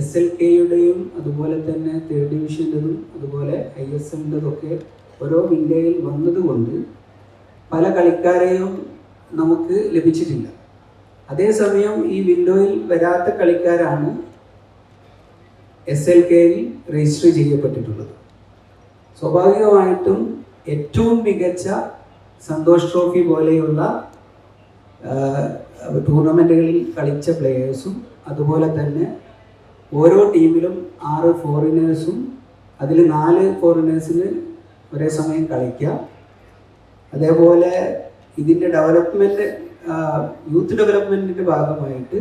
SLKയുടെയും അതുപോലെ തന്നെ 3rd ഡിവിഷൻ്റെതും അതുപോലെ ISLൻ്റെതൊക്കെ ഓരോ വിൻഡോയിൽ വന്നതുകൊണ്ട് പല കളിക്കാരെയും നമുക്ക് ലഭിച്ചിട്ടില്ല. അതേസമയം ഈ വിൻഡോയിൽ വരാത്ത കളിക്കാരാണ് SLKയിൽ രജിസ്റ്റർ ചെയ്യപ്പെട്ടിട്ടുള്ളത്. സ്വാഭാവികമായിട്ടും ഏറ്റവും മികച്ച സന്തോഷ് ട്രോഫി പോലെയുള്ള ടൂർണമെൻറ്റുകളിൽ കളിച്ച പ്ലെയേഴ്സും അതുപോലെ തന്നെ ഓരോ ടീമിലും 6 ഫോറിനേഴ്സും അതിൽ 4 ഫോറിനേഴ്സിന് ഒരേ സമയം കളിക്കുക. അതേപോലെ ഇതിൻ്റെ ഡെവലപ്മെൻറ്റ് യൂത്ത് ഡെവലപ്മെൻറ്റിൻ്റെ ഭാഗമായിട്ട്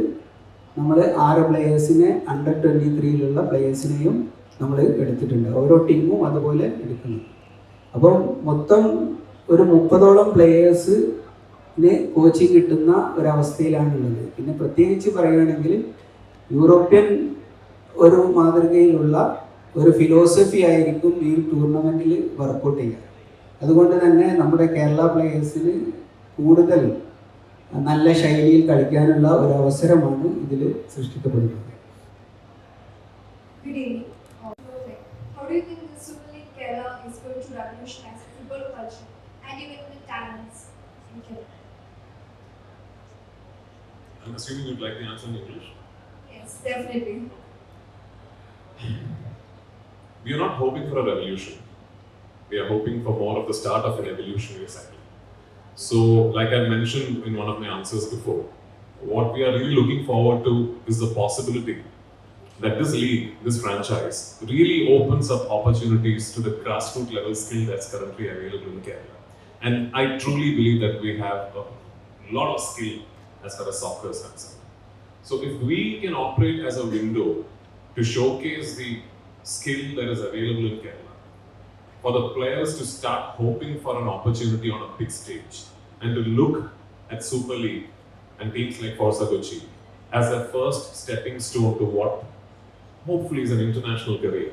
നമ്മൾ 6 പ്ലെയേഴ്സിനെ അണ്ടർ 23-ലുള്ള പ്ലെയേഴ്സിനെയും നമ്മൾ എടുത്തിട്ടുണ്ട്. ഓരോ ടീമും അതുപോലെ എടുക്കുന്നു. അപ്പം മൊത്തം ഒരു 30ഓളം പ്ലെയേഴ്സിന് കോച്ചിങ് കിട്ടുന്ന ഒരവസ്ഥയിലാണുള്ളത്. പിന്നെ പ്രത്യേകിച്ച് പറയുകയാണെങ്കിൽ യൂറോപ്യൻ ഒരു മാതൃകയിലുള്ള ഒരു ഫിലോസഫി ആയിരിക്കും ഈ ടൂർണമെൻറ്റിൽ വർക്കൗട്ട് ചെയ്യുക. അതുകൊണ്ട് തന്നെ നമ്മുടെ കേരള പ്ലെയേഴ്സിന് കൂടുതൽ നല്ല ശൈലിയിൽ കളിക്കാനുള്ള ഒരു അവസരമാണ് ഇതിൽ സൃഷ്ടിക്കപ്പെടുന്നത്. Good evening. How do you think the Super League Kerala is going to revolutionize football culture and even the talents in Kerala? I'm assuming you'd like the answer in English. Yes, definitely. We are not hoping for a revolution. We are hoping for more of the start of an evolutionary cycle. So, like I mentioned in one of my answers before, what we are really looking forward to is the possibility that this league, this franchise, really opens up opportunities to the grassroots level skill that's currently available in Kerala. And I truly believe that we have a lot of skill as far as soccer is concerned. So if we can operate as a window to showcase the skill that is available in Kerala, for the players to start hoping for an opportunity on a big stage and to look at Super League and teams like Forza Kochi as their first stepping stone to what hopefully is an international career,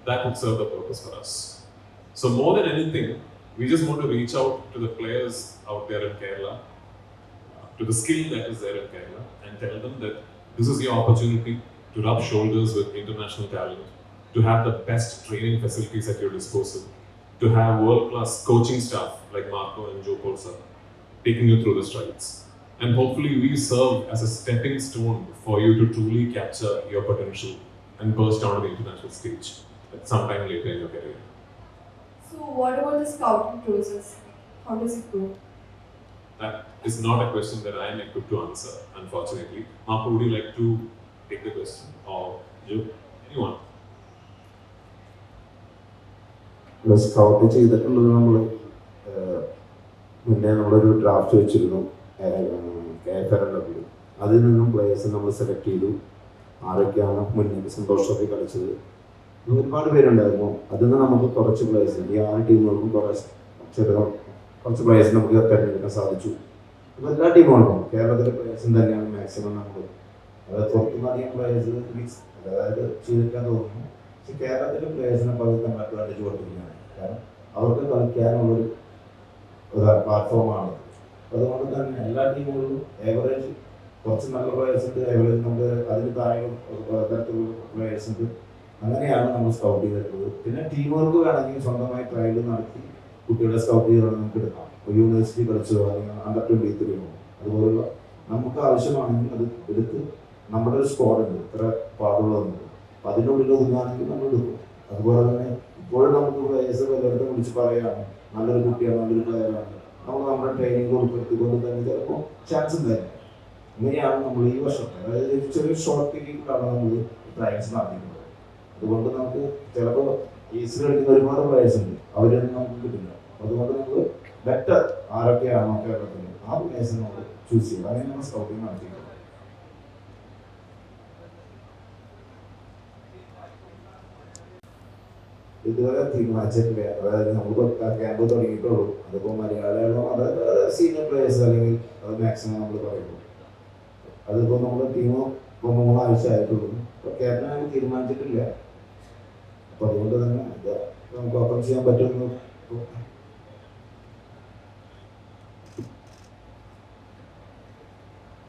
that would serve the purpose for us. So more than anything, we just want to reach out to the players out there in Kerala, to the skill that is there in Kerala, and tell them that this is your opportunity to rub shoulders with international talent, to have the best training facilities at your disposal, to have world-class coaching staff like Marco and Joe Corsa taking you through the strides. And hopefully we serve as a stepping stone for you to truly capture your potential and burst onto the international stage at some time later in your career. So, what about the scouting process? How does it go? That is not a question that I am equipped to answer, unfortunately. Marco, would you like to take the question? Or Joe? Anyone? Scout ചെയ്തിട്ടുള്ളത് നമ്മൾ മുന്നേ നമ്മളൊരു draft വെച്ചിരുന്നു KFL. അതിൽ നിന്നും players നമ്മൾ select ചെയ്തു. ആരൊക്കെയാണ് മുന്നേ സന്തോഷ് ട്രോഫി കളിച്ചത്, ഒരുപാട് പേരുണ്ടായിരുന്നു. അതിൽ നിന്ന് നമുക്ക് കുറച്ച് പ്ലേയേഴ്സ്, ഈ 6 ടീമുകൾക്കും കുറച്ച് പ്ലേയേഴ്സ് നമുക്ക് തിരഞ്ഞെടുക്കാൻ സാധിച്ചു. അപ്പോൾ എല്ലാ ടീമുകൾക്കും കേരളത്തിലെ പ്ലേയേഴ്സും തന്നെയാണ് മാക്സിമം നമ്മൾ, അതായത് പുറത്തുനിന്ന് അധികം പ്ലേയേഴ്സ് അതായത് ചെയ്തിരിക്കാൻ തോന്നുന്നു. പക്ഷെ കേരളത്തിലെ പ്ലേയേഴ്സിനെ പകുതി അഡ്വാൻറ്റേജ് കൊടുത്തിരിക്കുകയാണ്. കാരണം അവർക്ക് കളിക്കാനുള്ളൊരു പ്ലാറ്റ്ഫോമാണ്. അതുകൊണ്ട് തന്നെ എല്ലാ ടീമുകളിലും ഏവറേജ് കുറച്ച് നല്ല പ്ലേയേഴ്സ് ഉണ്ട്, ഏവറേജ് നമുക്ക് അതിന് താഴെ തരത്തിലുള്ള പ്ലേയേഴ്സ് ഉണ്ട്. അങ്ങനെയാണ് നമ്മൾ സ്കൗട്ട് ചെയ്തിട്ടുള്ളത്. പിന്നെ ടീമുകൾക്ക് വേണമെങ്കിൽ സ്വന്തമായി ട്രയൽ നടത്തി കുട്ടികളെ സ്കൗട്ട് ചെയ്താണ് നമുക്ക് എടുക്കാം. ഇപ്പോൾ യൂണിവേഴ്സിറ്റി കളിച്ചതോ അല്ലെങ്കിൽ അണ്ടർ 23 അതുപോലുള്ള നമുക്ക് ആവശ്യമാണെങ്കിൽ അത് എടുത്ത് നമ്മുടെ ഒരു സ്ക്വാഡുണ്ട്, ഇത്ര പാടുള്ളതുണ്ട്, അപ്പം അതിനുള്ളിൽ ഒതുങ്ങാണെങ്കിൽ നമ്മൾ എടുക്കും. അതുപോലെ തന്നെ ഇപ്പോഴും നമുക്ക് പ്ലേയേഴ്സ് എല്ലായിടത്തും വിളിച്ച് പറയുകയാണ് നല്ലൊരു കുട്ടിയാണ്, നല്ലൊരു പ്ലെയറാണ്, നമ്മൾ നമ്മുടെ ട്രെയിനിങ് ഉൾപ്പെടുത്തിക്കൊണ്ട് തന്നെ ചിലപ്പോൾ ചാൻസ് ഉണ്ടായിരുന്നു. അങ്ങനെയാണ് നമ്മൾ ഈ വർഷം, അതായത് ചെറിയ ഷോർട്ട് പീരീഡിലാണ് നമ്മൾ ട്രയൽസ് നടത്തിയിട്ടുള്ളത്. അതുകൊണ്ട് നമുക്ക് ചിലപ്പോൾ ഈസിൽ കളിക്കുന്ന ഒരുപാട് പ്ലേയേഴ്സ് ഉണ്ട്, അവരൊന്നും നമുക്ക് കിട്ടില്ല. അതുകൊണ്ട് നമ്മൾ ബെറ്റർ ആരൊക്കെയാണോ കേരളത്തിൽ ആ പ്ലേയേഴ്സിനെ നമ്മൾ ചൂസ് ചെയ്യും. അങ്ങനെയാണ് സ്കൗട്ടിങ് നടത്തിയിട്ടുള്ളത്. ഇതുവരെ തീരുമാനിച്ചിട്ടില്ല, അതായത് നമുക്ക് ക്യാമ്പ് തുടങ്ങിയിട്ടുള്ളൂ. അതിപ്പോൾ മലയാളികളോ അതായത് സീനിയർ പ്ലേയേഴ്സ് അല്ലെങ്കിൽ അത് മാക്സിമം നമ്മൾ പറയുള്ളൂ. അതിപ്പോൾ നമ്മുടെ ടീം ഇപ്പോൾ 3 ആഴ്ച ആയിട്ടുള്ളൂ. ഇപ്പോൾ കേരളം തീരുമാനിച്ചിട്ടില്ല. അപ്പോൾ അതുകൊണ്ട് തന്നെ നമുക്ക് ഓപ്പൺ ചെയ്യാൻ പറ്റുമെന്ന്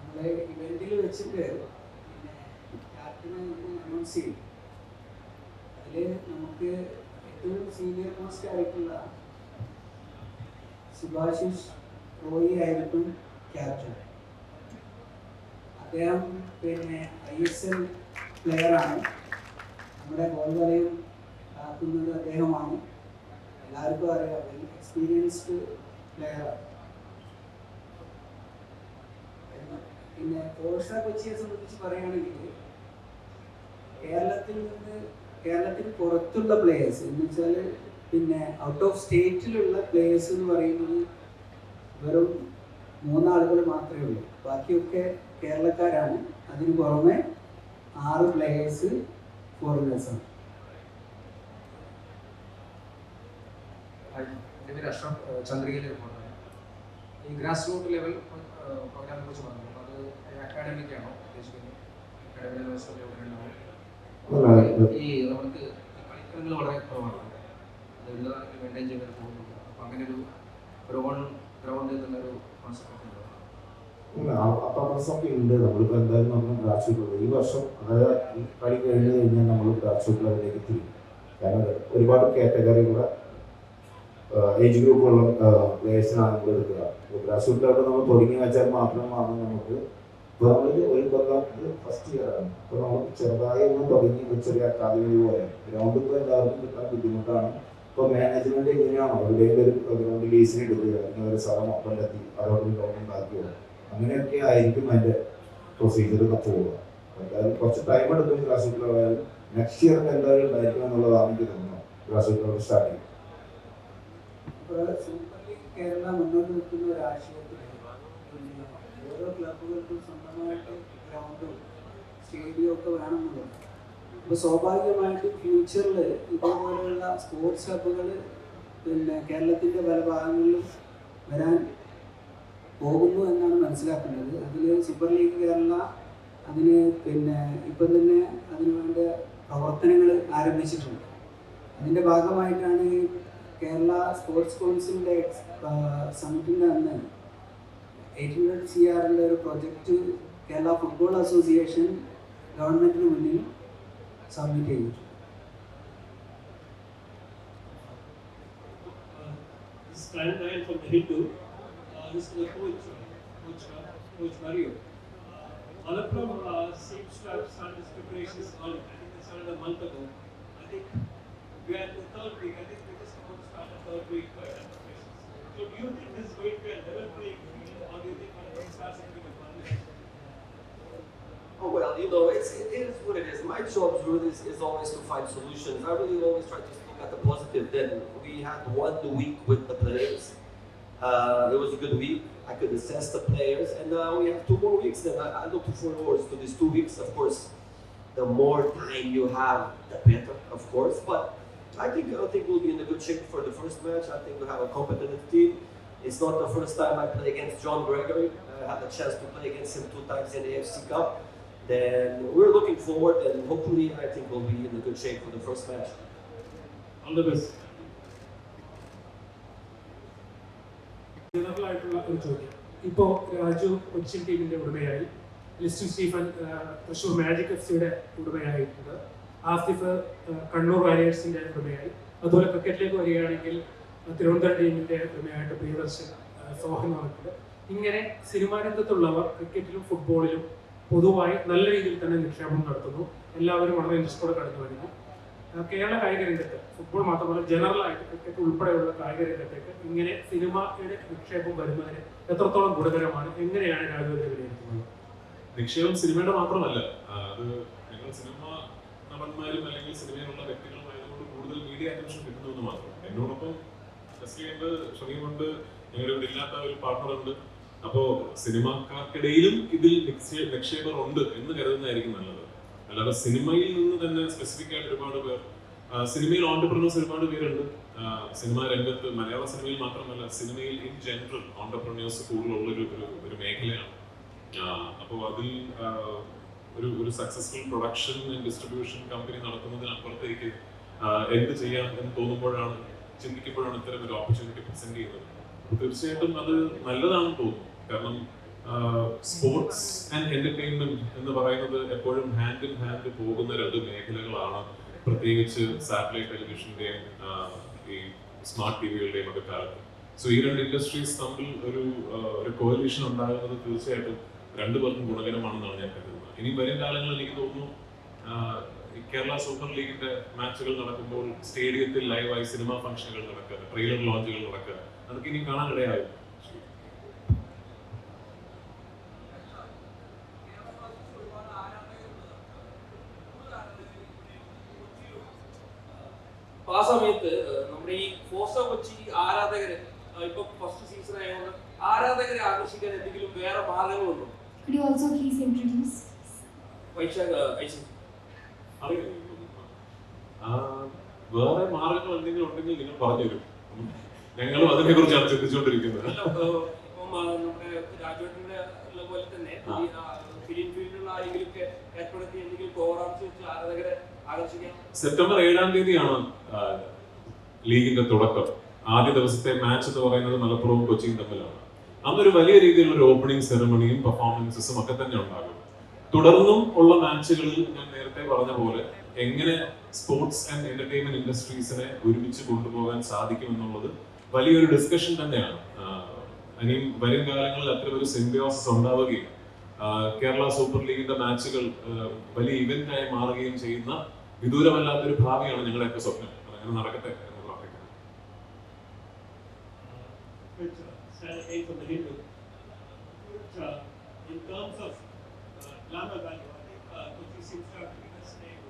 നമ്മളെ ഇവന്റിൽ വെച്ചിട്ട് ക്യാപ്റ്റനെ അനൗൺസ് ചെയ്യും. അതിൽ നമുക്ക് ഏറ്റവും സീനിയർ മോസ്റ്റ് ആയിട്ടുള്ള സുഭാഷിഷ് റോയി ആയിരിക്കും ക്യാപ്റ്റൻ. അദ്ദേഹം പിന്നെ ISL പ്ലെയറാണ്. നമ്മുടെ ഗോൾ വലയം ആക്കുന്നത് അദ്ദേഹമാണ്. എല്ലാവർക്കും അറിയാം, വെൽ എക്സ്പീരിയൻസ്ഡ് പ്ലെയറാണ്. പിന്നെ ഫോഴ്സ കൊച്ചിയെ സംബന്ധിച്ച് പറയുകയാണെങ്കിൽ കേരളത്തിന് പുറത്തുള്ള പ്ലേയേഴ്സ് എന്ന് വെച്ചാൽ പിന്നെ ഔട്ട് ഓഫ് സ്റ്റേറ്റിലുള്ള പ്ലേയേഴ്സ് എന്ന് പറയുന്നത് വെറും 3 ആളുകൾ മാത്രമേ ഉള്ളൂ. ബാക്കിയൊക്കെ കേരളക്കാരാണ്. അതിന് പുറമെ 6 പ്ലേയേഴ്സ് ഫോറിനേഴ്സാണ്. എൻ്റെ പേര് അഷ്റഫ്, ചന്ദ്രികയിൽ റിപ്പോർട്ടാണ്. ഈ ഗ്രാസ് റൂട്ട് ലെവൽ പ്രോഗ്രാമിനെ കുറിച്ച് പറഞ്ഞു. അത് അക്കാഡമിക് ആണോ ഉദ്ദേശിക്കുന്നത്? അക്കാഡമിക് ഈ നമുക്ക് കളിക്കളങ്ങൾ വളരെ കുറവാണ്. അത് ഉള്ളതാണെങ്കിൽ മെയിൻറ്റെയിൻ ചെയ്ത് പോകുന്നുണ്ട്. അപ്പോൾ അങ്ങനെ ഒരു ഓൺ ഗ്രൗണ്ട് എന്നുള്ളൊരു കോൺസെപ്റ്റ് അപ്പറസൊക്കെ ഉണ്ട്. നമ്മളിപ്പോൾ എന്തായാലും നമ്മൾ ഗ്രാസ് റൂട്ട് ഈ വർഷം, അതായത് ഈ കളി കഴിഞ്ഞ് കഴിഞ്ഞാൽ നമ്മൾ ഗ്രാസ് റൂട്ട് ലെവലിലേക്ക് തിരിയും. കാരണം ഒരുപാട് കാറ്റഗറികളുടെ ഏജ് ഗ്രൂപ്പുള്ള പ്ലേയേഴ്സിനാണ് നമ്മൾ എടുക്കുക. ഗ്രാസ് റൂട്ട് ലെവലിൽ നമ്മൾ തുടങ്ങി വെച്ചാൽ മാത്രമാണ് നമുക്ക് ഇപ്പോൾ നമ്മൾ ഒരു കൊല്ലം ഫസ്റ്റ് ഇയർ ആണ്. അപ്പോൾ നമ്മൾ ചെറുതായി ഒന്ന് തുടങ്ങി ചെറിയ അക്കാദമി പോലെ ഗ്രൗണ്ട് ഇപ്പോൾ എല്ലാവർക്കും കിട്ടാൻ ബുദ്ധിമുട്ടാണ്. ഇപ്പോൾ മാനേജ്മെന്റ് എങ്ങനെയാണോ എവിടെയെങ്കിലും ഒരു ഗ്രൗണ്ട് ലീസിന് എടുക്കുക, അല്ലെങ്കിൽ ഒരു സ്ഥലം കണ്ടെത്തി അതോടെ ഗ്രൗണ്ട് ഉണ്ടാക്കുക, അങ്ങനെയൊക്കെ ആയിരിക്കും അതിൻ്റെ പ്രൊസീജിയർ പോവുക. എന്തായാലും കുറച്ച് ടൈം എടുക്കും grass root level. Next year എന്തായാലും ഉണ്ടായിരിക്കും എന്നുള്ളതാണ് എനിക്ക് തോന്നുന്നത്. ഗ്രാസ് റൂട്ട് ലെവൽ സ്റ്റാർട്ട് ചെയ്യും. സൂപ്പർ ലീഗ് കേരള മുന്നോട്ട് നിൽക്കുന്ന ഒരു ആശയത്തിൽ ഓരോ ക്ലബുകൾക്കും സ്വന്തമായിട്ട് ഗ്രൗണ്ടും സ്റ്റേഡിയവും ഒക്കെ വേണമെന്നുള്ളത്. അപ്പോൾ സ്വാഭാവികമായിട്ടും ഫ്യൂച്ചറിൽ ഇതേപോലെയുള്ള സ്പോർട്സ് ഹബ്ബുകൾ പിന്നെ കേരളത്തിൻ്റെ പല ഭാഗങ്ങളിലും വരാൻ പോകുന്നു എന്നാണ് മനസ്സിലാക്കുന്നത്. അതിൽ സൂപ്പർ ലീഗ് കേരള അതിന് പിന്നെ ഇപ്പം തന്നെ അതിനു വേണ്ട പ്രവർത്തനങ്ങൾ ആരംഭിച്ചിട്ടുണ്ട്. അതിൻ്റെ ഭാഗമായിട്ടാണ് കേരള സ്പോർട്സ് കൗൺസിലിൻ്റെ സമിറ്റിൻ്റെ അന്ന് 800 CR ഒരു പ്രൊജക്റ്റ് കേരള ഫുട്ബോൾ അസോസിയേഷൻ ഗവൺമെൻറ്റിന് മുന്നിൽ സബ്മിറ്റ് ചെയ്തിട്ടുണ്ട്. Malappuram seems to have started its preparations early. I think they started a month ago. I think we are in the 3rd week. I think we just about to start the 3rd week preparations. So do you think this is going to be a level playing field, or do you think Malappuram starts something with one? Oh well, you know, it is what it is. My job really is always to find solutions. I really always try to look at the positive. Then we had 1 week with the players. It was a good week. I could assess the players, and we have 2 more weeks. Then I look forward to these 2 weeks. Of course, the more time you have, the better, of course. But I think we'll be in a good shape for the first match. I think we have a competitive team. It's not the first time I play against John Gregory. I had a chance to play against him 2 times in the AFC Cup. Then we're looking forward, and hopefully, I think we'll be in a good shape for the first match. All the best. ജനറലായിട്ടുള്ള ഒരു ചോദ്യം. ഇപ്പോൾ രാജു കൊച്ചിൻ ടീമിൻ്റെ ഉടമയായി, Listin Stephen Thrissur magic FC ഉടമയായിട്ടുണ്ട്, ആസിഫ് കണ്ണൂർ വാരിയേഴ്സിൻ്റെ ഉടമയായി, അതുപോലെ ക്രിക്കറ്റിലേക്ക് വരികയാണെങ്കിൽ തിരുവനന്തപുരം ടീമിൻ്റെ ഉടമയായിട്ട് പ്രിയദർശൻ സോഹൻ നടക്കുന്നത്. ഇങ്ങനെ സിനിമാ രംഗത്തുള്ളവർ ക്രിക്കറ്റിലും ഫുട്ബോളിലും പൊതുവായി നല്ല രീതിയിൽ തന്നെ നിക്ഷേപം നടത്തുന്നു. എല്ലാവരും വളരെ ഇൻട്രസ്റ്റോടെ കടന്നു വരുന്നു. കേരള കായിക രംഗത്ത് ഫുട്ബോൾ മാത്രമല്ല ജനറലായിട്ട് ക്രിക്കറ്റ് ഉൾപ്പെടെയുള്ള കായിക രംഗത്തേക്ക് ഇങ്ങനെ സിനിമയുടെ നിക്ഷേപം വരുന്നതിന് എത്രത്തോളം ഗുണകരമാണ്, എങ്ങനെയാണ് രാജുവിനെ വിലയിരുത്തുന്നത്? നിക്ഷേപം സിനിമയുടെ മാത്രമല്ല, അത് ഞങ്ങൾ സിനിമ നടന്മാരും അല്ലെങ്കിൽ സിനിമയിലുള്ള വ്യക്തികളുമായതുകൊണ്ട് കൂടുതൽ മീഡിയ അറ്റൻഷൻ കിട്ടുന്നതെന്ന് മാത്രം. എന്നോടൊപ്പം ഷമീമുണ്ട്, ഞങ്ങളുടെ ഇവിടെ ഇല്ലാത്ത ഒരു പാർട്ണറുണ്ട്. അപ്പോൾ സിനിമാക്കാർക്കിടയിലും ഇതിൽ നിക്ഷേപർ ഉണ്ട് എന്ന് കരുതുന്നതായിരിക്കും നല്ലത്. അല്ലാതെ സിനിമയിൽ നിന്ന് തന്നെ സ്പെസിഫിക് ആയിട്ട് ഒരുപാട് പേർ, സിനിമയിൽ ഓൺടർപ്രണേഴ്സ് ഒരുപാട് പേരുണ്ട്. സിനിമാ രംഗത്ത് മലയാള സിനിമയിൽ മാത്രമല്ല, സിനിമയിൽ ഇൻ ജനറൽ ഓൺടർപ്രണേഴ്സ് കൂടുതലുള്ളൊരു ഒരു മേഖലയാണ്. അപ്പോൾ അതിൽ ഒരു successful production and distribution company നടത്തുന്നതിനപ്പുറത്തേക്ക് എന്ത് ചെയ്യാം എന്ന് തോന്നുമ്പോഴാണ്, ചിന്തിക്കുമ്പോഴാണ് ഇത്തരം ഒരു ഓപ്പർച്യൂണിറ്റി പ്രസന്റ് ചെയ്യുന്നത്. തീർച്ചയായിട്ടും അത് നല്ലതാണെന്ന് തോന്നുന്നു. കാരണം സ്പോർട്സ് ആൻഡ് എന്റർടൈൻമെന്റ് എന്ന് പറയുന്നത് എപ്പോഴും ഹാൻഡ് ഇൻ ഹാൻഡ് പോകുന്ന 2 മേഖലകളാണ്. പ്രത്യേകിച്ച് സാറ്റലൈറ്റ് ടെലിവിഷന്റെയും ഈ സ്മാർട്ട് ടിവികളുടെയും ഒക്കെ കാലത്ത്. സോ ഈ 2 ഇൻഡസ്ട്രീസ് തമ്മിൽ ഒരു കോalition ഉണ്ടാകുന്നത് തീർച്ചയായിട്ടും 2 പേർക്കും ഗുണകരമാണെന്നാണ് ഞാൻ കരുതുന്നത്. ഇനി വരും കാലങ്ങളിൽ എനിക്ക് തോന്നുന്നു കേരള സൂപ്പർ ലീഗിന്റെ മാച്ചുകൾ നടക്കുമ്പോൾ സ്റ്റേഡിയത്തിൽ ലൈവായി സിനിമ ഫംഗ്ഷനുകൾ നടക്കുക, ട്രെയിലർ ലോഞ്ചുകൾ നടക്കുക, അതൊക്കെ ഇനി കാണാനിടയാകും. ആ സമയത്ത് നമ്മുടെ ഈ ഫോസ കൊച്ചി ആരാധകര് ഇപ്പൊ ഫസ്റ്റ് സീസൺ ആയതുകൊണ്ട് ആരാധകരെ ആകർഷിക്കാൻ എന്തെങ്കിലും വേറെ മാർഗങ്ങളുണ്ടോ? Could you also please introduce? Vaishakh വേറെ മാർഗങ്ങൾ എന്തെങ്കിലും ഉണ്ടെങ്കിൽ നിങ്ങൾ പറഞ്ഞു തരും. ഞങ്ങളും അതിനെ കുറിച്ചാണ് ചിന്തിച്ചുകൊണ്ടിരിക്കുന്നത്. ഇപ്പം നമ്മുടെ രാജേട്ടന്റെ പോലെ തന്നെ ഫിലിം ഫീൽഡിലുള്ള ആരെങ്കിലും ഏർപ്പെടുത്തി എന്തെങ്കിലും പ്രോഗ്രാംസ് വെച്ച് ആരാധകരെ ആകർഷിക്കാൻ. സെപ്റ്റംബർ 7-ാം തീയതിയാണ് ലീഗിന്റെ തുടക്കം. ആദ്യ ദിവസത്തെ മാച്ച് എന്ന് പറയുന്നത് മലപ്പുറവും കൊച്ചിയും തമ്മിലാണ്. അന്നൊരു വലിയ രീതിയിലുള്ള ഒരു ഓപ്പണിംഗ് സെറമണിയും പെർഫോമൻസസും ഒക്കെ തന്നെ ഉണ്ടാകും. തുടർന്നും ഉള്ള മാച്ചുകളിൽ ഞാൻ നേരത്തെ പറഞ്ഞ പോലെ എങ്ങനെ സ്പോർട്സ് ആൻഡ് എന്റർടൈൻമെന്റ് ഇൻഡസ്ട്രീസിനെ ഒരുമിച്ച് കൊണ്ടുപോകാൻ സാധിക്കുമെന്നുള്ളത് വലിയൊരു ഡിസ്കഷൻ തന്നെയാണ്. ഇനിയും വരും കാലങ്ങളിൽ അത്തരം ഒരു സിംബിയോസിസ് ഉണ്ടാവുകയും കേരള സൂപ്പർ ലീഗിന്റെ മാച്ചുകൾ വലിയ ഇവന്റായി മാറുകയും ചെയ്യുന്ന വിദൂരമല്ലാത്തൊരു ഭാവിയാണ് ഞങ്ങളുടെയൊക്കെ സ്വപ്നം. അങ്ങനെ നടക്കട്ടെ എന്ന് പ്രാർത്ഥിക്കുന്നു. In terms of glamour value, I think Kochi seems to have been a snake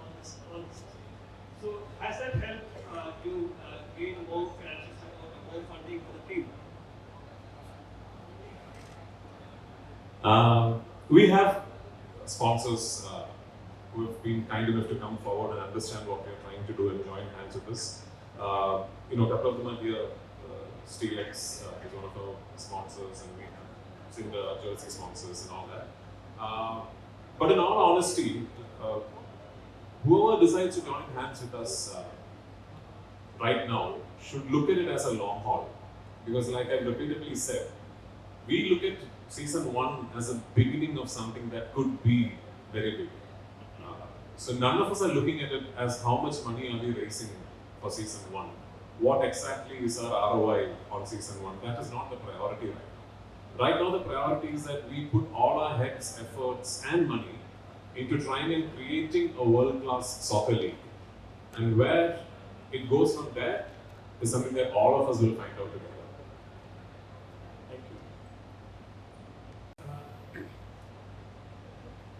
on this. So has that helped you gain more financial support and more funding for the team? We have sponsors who have been kind enough to come forward and understand what we are trying to do and join hands with us. A couple of them are here. SteelX is one of our sponsors, and we have Cinder jersey sponsors and all that. But in all honesty, whoever decides to join hands with us right now should look at it as a long haul. Because like I've repeatedly said, we look at season 1 as a beginning of something that could be very big. So none of us are looking at it as how much money are we raising for season 1. What exactly is our ROI on season 1? That is not the priority right now. Right now the priority is that we put all our heads, efforts and money into trying and creating a world-class soccer league. And where it goes from there is something that all of us will find out together.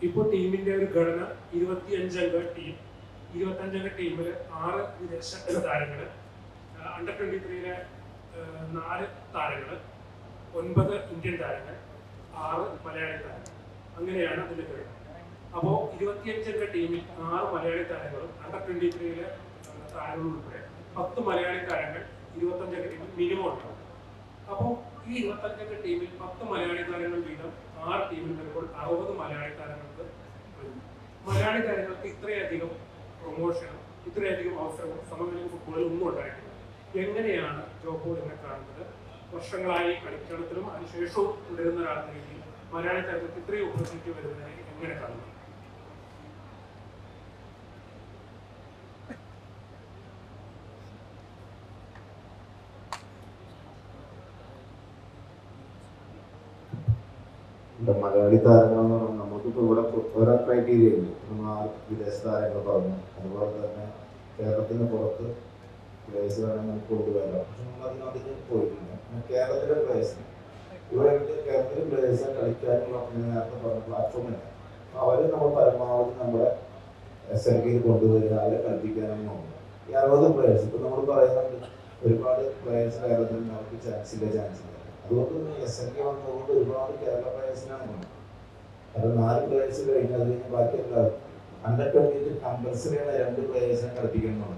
ഇപ്പോൾ ടീമിന്റെ ഒരു ഘടന 25-അംഗ team. 25-അംഗ ടീമിൽ 6 വിദേശ താരങ്ങൾ, under 23-ലെ 4 താരങ്ങൾ, 9 Indian താരങ്ങൾ, 6 മലയാളി താരങ്ങൾ. അങ്ങനെയാണ് അതിന്റെ ഘടന. അപ്പോൾ 25-അംഗ ടീമിൽ 6 മലയാളി താരങ്ങളും അണ്ടർ 23-ലെ താരങ്ങളും ഉൾപ്പെടെ 10 മലയാളി താരങ്ങൾ 25-അംഗ ടീമിൽ മിനിമം ഉണ്ടാവും. അപ്പോൾ ഈ 25-അംഗ ടീമിൽ 10 മലയാളി താരങ്ങൾ വീതം 6 ടീമിൽ വരുമ്പോൾ 60 മലയാളി താരങ്ങൾക്ക് വരും. മലയാളി താരങ്ങൾക്ക് ഇത്രയധികം പ്രൊമോഷനും ഇത്രയധികം അവസരവും സമകാലീന ഫുട്ബോളിൽ ഒന്നും ഉണ്ടായിട്ടില്ല. എങ്ങനെയാണ് ജോബോ എന്നെ കാണുന്നത്? വർഷങ്ങളായി കളിക്കളത്തിലും അതിനുശേഷവും തുടരുന്ന ഒരാളുടെ രീതിയിൽ മലയാളി താരങ്ങൾക്ക് ഇത്രയും ഓപ്പർച്യൂണിറ്റി വരുന്നതിനെ എങ്ങനെ കാണുന്നു? മലയാളി താരങ്ങൾ എന്ന് പറഞ്ഞാൽ നമുക്കിപ്പോൾ ഇവിടെ ഓരോ ക്രൈറ്റീരിയ ഉണ്ട്. നമ്മൾ 6 വിദേശ താരങ്ങൾ പറഞ്ഞു. അതുപോലെ തന്നെ കേരളത്തിന് പുറത്ത് പ്ലേയേഴ്സ് വേണമെങ്കിൽ നമുക്ക് കൊണ്ടുവരാം. പക്ഷെ നമ്മൾ അതിനകത്ത് പോയിട്ടില്ല. കേരളത്തിലെ പ്ലേയേഴ്സിന് ഇവിടെ കേരളത്തിലെ പ്ലേയേഴ്സിനെ കളിക്കാനുള്ള നേരത്തെ പറഞ്ഞ പ്ലാറ്റ്ഫോമില്ല. അവർ നമ്മൾ പരമാവധി നമ്മുടെ SLKയിൽ കൊണ്ടുവരിക, അവരെ കളിപ്പിക്കാനാണ് നോക്കുന്നത്. ഈ 60 പ്ലേയേഴ്സ് ഇപ്പം നമ്മൾ പറയുന്നുണ്ട് ഒരുപാട് പ്ലേയേഴ്സ് കേരളത്തിൽ നമുക്ക് ചാൻസ് ഇല്ല. അതുകൊണ്ട് SLK വന്നതുകൊണ്ട് ഒരുപാട് കേരള പ്ലേയേഴ്സിനാണ് പോകുന്നത്. അത് 4 പ്ലേയേഴ്സ് കഴിഞ്ഞാൽ ബാക്കി എല്ലാവരും അണ്ടർ 20 കമ്പൽസറിയാണ് 2 പ്ലേയേഴ്സിനെ കളിപ്പിക്കുന്നത്.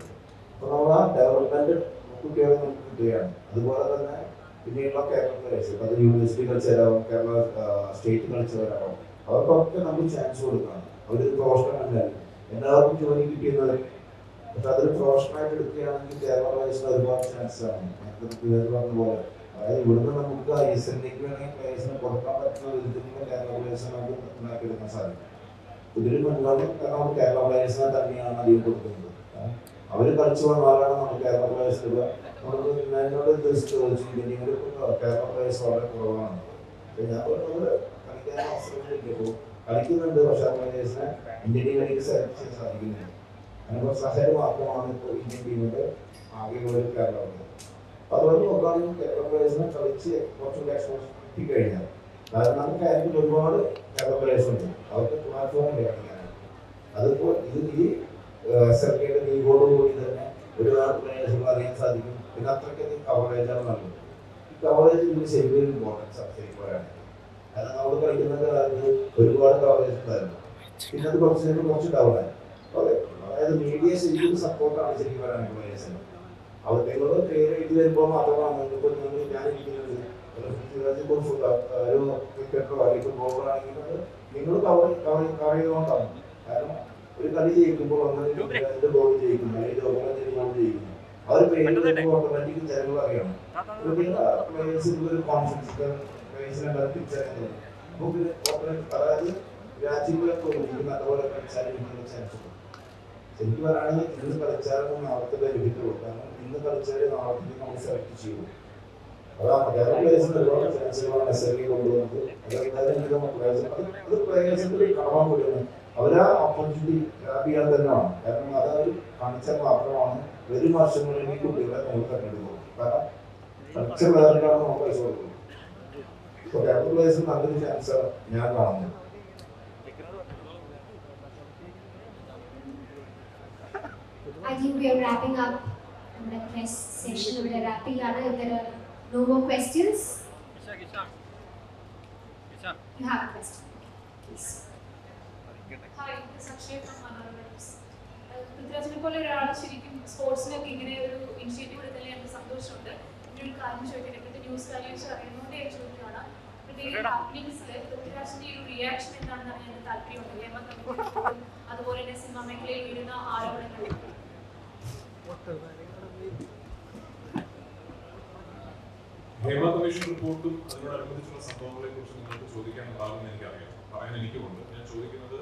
അപ്പോൾ നമ്മൾ ആ ഡെവലപ്മെന്റ് കുട്ടികളെ നമുക്ക് കിട്ടുകയാണ്. അതുപോലെ തന്നെ പിന്നെയുള്ള കേരള പ്ലേയേഴ്സ് ഇപ്പം അത് യൂണിവേഴ്സിറ്റി കളിച്ചവരാവും, കേരള സ്റ്റേറ്റ് കളിച്ചവരാവും, അവർക്കൊക്കെ നമ്മൾ ചാൻസ് കൊടുക്കണം. അവരൊരു പ്രൊഫഷണൽ അല്ലായിരുന്നു, എല്ലാവർക്കും ജോലി കിട്ടിയെന്നവർ. പക്ഷെ അതൊരു പ്രൊഫഷണലായിട്ട് എടുക്കുകയാണെങ്കിൽ കേരള പ്ലേയേഴ്സിന് ഒരുപാട് ചാൻസ് ആണ്. പറഞ്ഞ പോലെ അതായത് ഇവിടുന്ന് നമുക്ക് ISLലേക്ക് വേണമെങ്കിൽ പ്ലേയേഴ്സിനെ കൊടുക്കാൻ പറ്റുന്ന വിധത്തിലുള്ള കേരള പ്ലേയേഴ്സിനെ നമുക്ക് ഉണ്ടാക്കിയെടുക്കാൻ സാധിക്കും. ഇതിൽ മുന്നോട്ട് നമ്മൾ കേരള പ്ലേയേഴ്സിനെ തന്നെയാണ് അധികം കൊടുക്കുന്നത്. അവർ കളിച്ചു വന്നാലാണ് നമ്മൾ കേരള പ്ലേയേഴ്സ് എന്നോട് ചോദിച്ചിട്ടുണ്ടെങ്കിൽ കേരള പ്ലേയേഴ്സ് വളരെ കുറവാണ്. ഞാൻ കളിക്കാൻ അവസരങ്ങളില്ല. ഇപ്പോൾ കളിക്കുന്നുണ്ട്, പക്ഷെ ആ പ്ലേയേഴ്സിനെ ഇന്ത്യൻ ടീമിലേക്ക് സെലക്ട് ചെയ്യാൻ സാധിക്കുന്നില്ല. അങ്ങനെ കുറച്ച് സഹൽ മാത്രമാണ് ഇപ്പോൾ ഇന്ത്യൻ ടീമിന്റെ ആകെ ഒരു കേരള ഉള്ളത്. അപ്പൊ അതുകൊണ്ട് നോക്കുകയാണെങ്കിൽ കേരള പ്ലേയേഴ്സിനെ കളിച്ച് കുറച്ചുകൂടി എക്സ്പോസ് കിട്ടിക്കഴിഞ്ഞാൽ, കാരണം നമുക്ക് കാര്യത്തിൽ ഒരുപാട് കേരള പ്ലേയേഴ്സ് ഉണ്ട്, അവർക്ക് പ്ലാറ്റ്ഫോം കളിക്കാനാണ്. അതിപ്പോൾ ഈ സർക്കാരിന്റെ ലീഗോടുകൂടി തന്നെ ഒരുപാട് പ്ലേയേഴ്സുകൾ അറിയാൻ സാധിക്കും. പിന്നെ അത്രയ്ക്കധികം കവറേജാണ് നല്ലത്. ഈ കവറേജ് ഇതിന് ശരിക്കും ഇമ്പോർട്ടൻസ് ശരിക്കും പറയുകയാണെങ്കിൽ, കാരണം നമ്മൾ കളിക്കുന്ന കാലത്ത് ഒരുപാട് കവറേജ് ഉണ്ടായിരുന്നു. പിന്നെ അത് കുറച്ച് ഡൗണായി. അതായത് മീഡിയ ശരിക്കും സപ്പോർട്ടാണ് ശരിക്കും പറയുകയാണെങ്കിൽ പ്ലേയേഴ്സിന്. അവരുടെ പേര് എഴുതി വരുമ്പോൾ മാത്രമാണ് ഇപ്പോൾ ഞാൻ ഇരിക്കുന്നത് ഒരു ക്രിക്കറ്ററോ അല്ലെങ്കിൽ ബോളറാണെങ്കിൽ നിങ്ങൾ കവർ ചെയ്തുകൊണ്ടാണ്. കാരണം ഒരു കളി ജയിക്കുമ്പോൾ ഒന്നിന്റെ ബോൾ ജയിക്കുന്നു, അല്ലെങ്കിൽ ബോൾ ജയിക്കുന്നു, അവർ പേര് ഓട്ടോമാറ്റിക് ജനങ്ങൾ അറിയണം. പ്ലേയേഴ്സിന് ഒരു കോൺഫിഡൻസ് പ്ലേയേഴ്സിനെ തിരിച്ചറിയുന്നത്. അപ്പോൾ അതായത് രാജ്യങ്ങളൊക്കെ ഒന്നിക്കുന്ന അതുപോലെ കളിച്ചാലുള്ള ചാൻസ് ഉണ്ട്. ശരിക്കും പറയുകയാണെങ്കിൽ ഇന്ന് കളിച്ചാലും നാളത്തെ ബെനിഫിറ്റുള്ളൂ. കാരണം ഇന്ന് കളിച്ചാൽ നാളത്തേക്ക് നമ്മൾ സെലക്ട് ചെയ്യും. അതാണ് കേരള പ്ലേയേഴ്സിന് ഒരുപാട് ചാൻസുകളാണ് നെസറി കൊണ്ടുവന്നത്. അത് പ്ലേയേഴ്സിന്റെ കടമ കൂടിയാണ്. അവരാ ഓപ്പർച്യൂണിറ്റി ഗ്രാബ് ചെയ്യാൻ തന്നെയാണ്. കാരണം അത് അവർ കാണിച്ചാൽ മാത്രമാണ് വരും വർഷങ്ങളിൽ ഈ കുട്ടികളെ നമ്മൾ തെരഞ്ഞെടുക്കുന്നത്. കാരണം കളിച്ച പ്ലെയറിനാണ് നമ്മൾ പൈസ കൊടുക്കുന്നത്. ഇപ്പൊ കേരള പ്ലേയേഴ്സിന് നല്ലൊരു ചാൻസ് ഞാൻ കാണുന്നത്. I think we are wrapping up the press session. We are wrapping up. If there are no more questions, you have a question, please. Hi, this is Akshay from Manavars. പൃഥ്വിരാജിനെ പോലെ ഒരാൾ ശരിക്കും സ്പോർട്സിനൊക്കെ ഇങ്ങനെ ഒരു initiative എടുത്തതിൽ എനിക്ക് സന്തോഷമുണ്ട്. എൻ്റെ ഒരു കാര്യം ചോദിക്കാൻ ഇപ്പോഴത്തെ ന്യൂസ് കാര്യങ്ങൾ അറിയുന്നതുകൊണ്ട് ഞാൻ ചോദിക്കുകയാണ്. ഇപ്പോഴത്തെ ഹാപ്പനിങ്സിൽ പൃഥ്വിരാജിന്റെ ഒരു റിയാക്ഷൻ എന്താണെന്ന് അറിയാൻ താല്പര്യമുണ്ട്. ഹേമ കമ്മിറ്റി അതുപോലെ തന്നെ സിനിമാ മേഖലയിൽ വീഴുന്ന ആരോപണങ്ങൾ. ഹേമ കമ്മീഷൻ റിപ്പോർട്ടും അതിനോടനുബന്ധിച്ചുള്ള സംഭവങ്ങളെ കുറിച്ച് നിങ്ങൾക്ക് ചോദിക്കാനുണ്ടാകുമെന്ന് എനിക്കറിയാം, പറയാൻ എനിക്കുമുണ്ട്. ഞാൻ ചോദിക്കുന്നത്,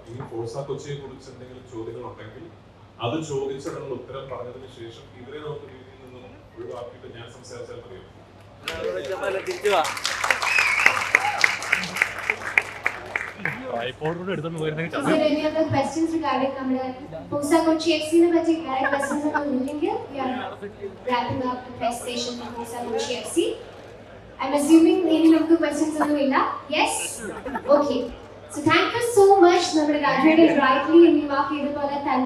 ഇനി ഫോഴ്സ കൊച്ചിയെ കുറിച്ച് എന്തെങ്കിലും ചോദ്യങ്ങൾ ഉണ്ടെങ്കിൽ അത് ചോദിച്ചതിനുള്ള ഉത്തരം പറഞ്ഞതിന് ശേഷം ഇവരെ നമുക്ക് രീതിയിൽ നിന്നും ഒഴിവാക്കിയിട്ട് ഞാൻ സംസാരിച്ചാൽ മതിയോ? Is there any other questions regarding Forza Kochi FC? Direct questions on Linking? We are wrapping up the press session for Forza Kochi FC. I'm assuming any of the questions are illa? Yes? Okay. So thank you so much. Rajwade rightly remarked.